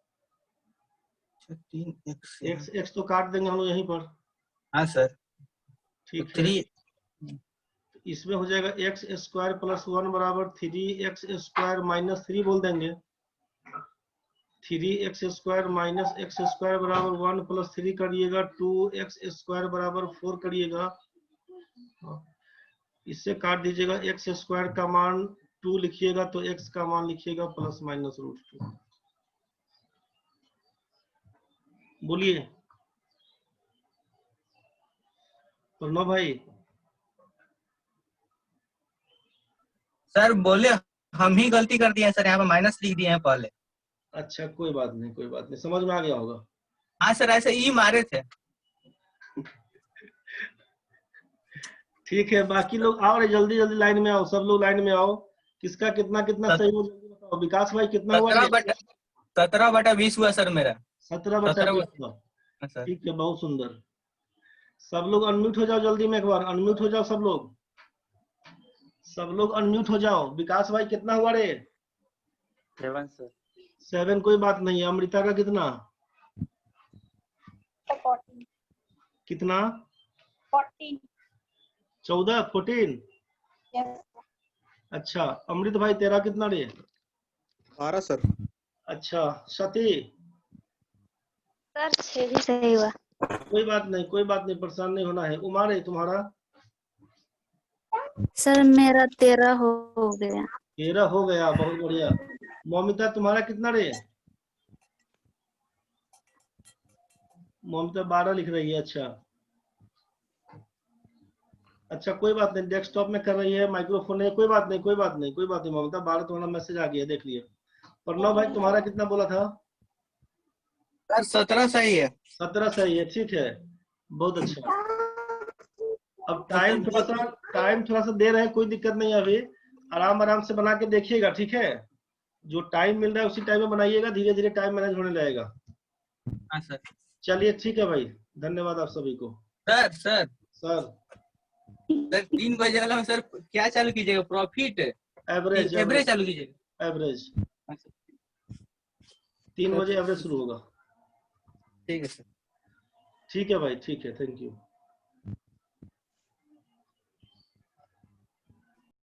[SPEAKER 2] 3x
[SPEAKER 1] x तो काट देंगे हम लोग यहीं पर।
[SPEAKER 2] हाँ सर तो
[SPEAKER 1] ठीक है,
[SPEAKER 2] 3
[SPEAKER 1] इसमें हो जाएगा एक्स स्क्वायर प्लस 1 बराबर 3x स्क्वायर माइनस 3 बोल देंगे। 3x square minus x square बराबर 1 प्लस 3 करिएगा, 2x स्क्वायर बराबर 4 करिएगा। इससे काट दीजिएगा, एक्स स्क्वायर का मान 2 लिखिएगा तो x का मान लिखिएगा प्लस माइनस √2। बोलिए प्रणव भाई।
[SPEAKER 2] सर बोले हम ही गलती कर दिए हैं सर, यहाँ पे माइनस लिख दिए हैं पहले।
[SPEAKER 1] अच्छा कोई बात नहीं, कोई बात नहीं, समझ में आ गया होगा।
[SPEAKER 2] हाँ सर ऐसे ही मारे थे।
[SPEAKER 1] ठीक है, बाकी लोग आओ रे, जल्दी जल्दी लाइन में आओ, सब लोग लाइन में आओ। किसका कितना कितना सही हो जल्दी बताओ। विकास भाई कितना हुआ रे?
[SPEAKER 2] 17/20 हुआ सर मेरा।
[SPEAKER 1] 17/20 हुआ।
[SPEAKER 2] हाँ सर।
[SPEAKER 1] ठीक है, बहुत सुंदर। सब लोग अनम्यूट हो जाओ जल्दी में, एक बार अनम्यूट हो जाओ सब लोग, सब लोग अनम्यूट हो जाओ। विकास भाई कितना हुआ रे?
[SPEAKER 3] 7 सर।
[SPEAKER 1] 7, कोई बात नहीं। अमृता का कितना?
[SPEAKER 4] 14
[SPEAKER 1] कितना?
[SPEAKER 4] 14
[SPEAKER 1] 14?
[SPEAKER 4] यस
[SPEAKER 1] अच्छा अमृत भाई तेरा कितना रे?
[SPEAKER 3] 12 सर।
[SPEAKER 1] अच्छा सती?
[SPEAKER 4] सर 6 ही सही हुआ।
[SPEAKER 1] कोई बात नहीं, कोई बात नहीं, परेशान नहीं होना है। उमा रे तुम्हारा?
[SPEAKER 4] सर मेरा 13 हो गया।
[SPEAKER 1] 13 हो गया, बहुत बढ़िया। मौमिता तुम्हारा कितना रे? मौमिता 12 लिख रही है। अच्छा अच्छा कोई बात नहीं, डेस्कटॉप में कर रही है, माइक्रोफोन है, कोई बात नहीं, कोई बात नहीं, कोई बात नहीं। ममता 12 तुम्हारा मैसेज आ गया, देख लिया। प्रणव भाई तुम्हारा कितना बोला था?
[SPEAKER 2] सर 17 सही है।
[SPEAKER 1] 17 सही है, ठीक है, बहुत अच्छा। अब टाइम थोड़ा सा दे रहे हैं, कोई दिक्कत नहीं है, अभी आराम आराम से बना के देखिएगा, ठीक है। जो टाइम मिल रहा है उसी टाइम में बनाइएगा, धीरे धीरे टाइम मैनेज होने लगेगा।
[SPEAKER 2] हाँ सर।
[SPEAKER 1] चलिए ठीक है भाई, धन्यवाद आप सभी को।
[SPEAKER 2] सर सर
[SPEAKER 1] सर
[SPEAKER 2] 3 बजे वाला में सर क्या चालू कीजिएगा, प्रॉफिट
[SPEAKER 1] एवरेज
[SPEAKER 2] एवरेज चालू कीजिएगा।
[SPEAKER 1] एवरेज
[SPEAKER 2] अच्छा,
[SPEAKER 1] 3 बजे एवरेज शुरू होगा।
[SPEAKER 2] ठीक है सर।
[SPEAKER 1] ठीक है भाई, ठीक है, थैंक यू।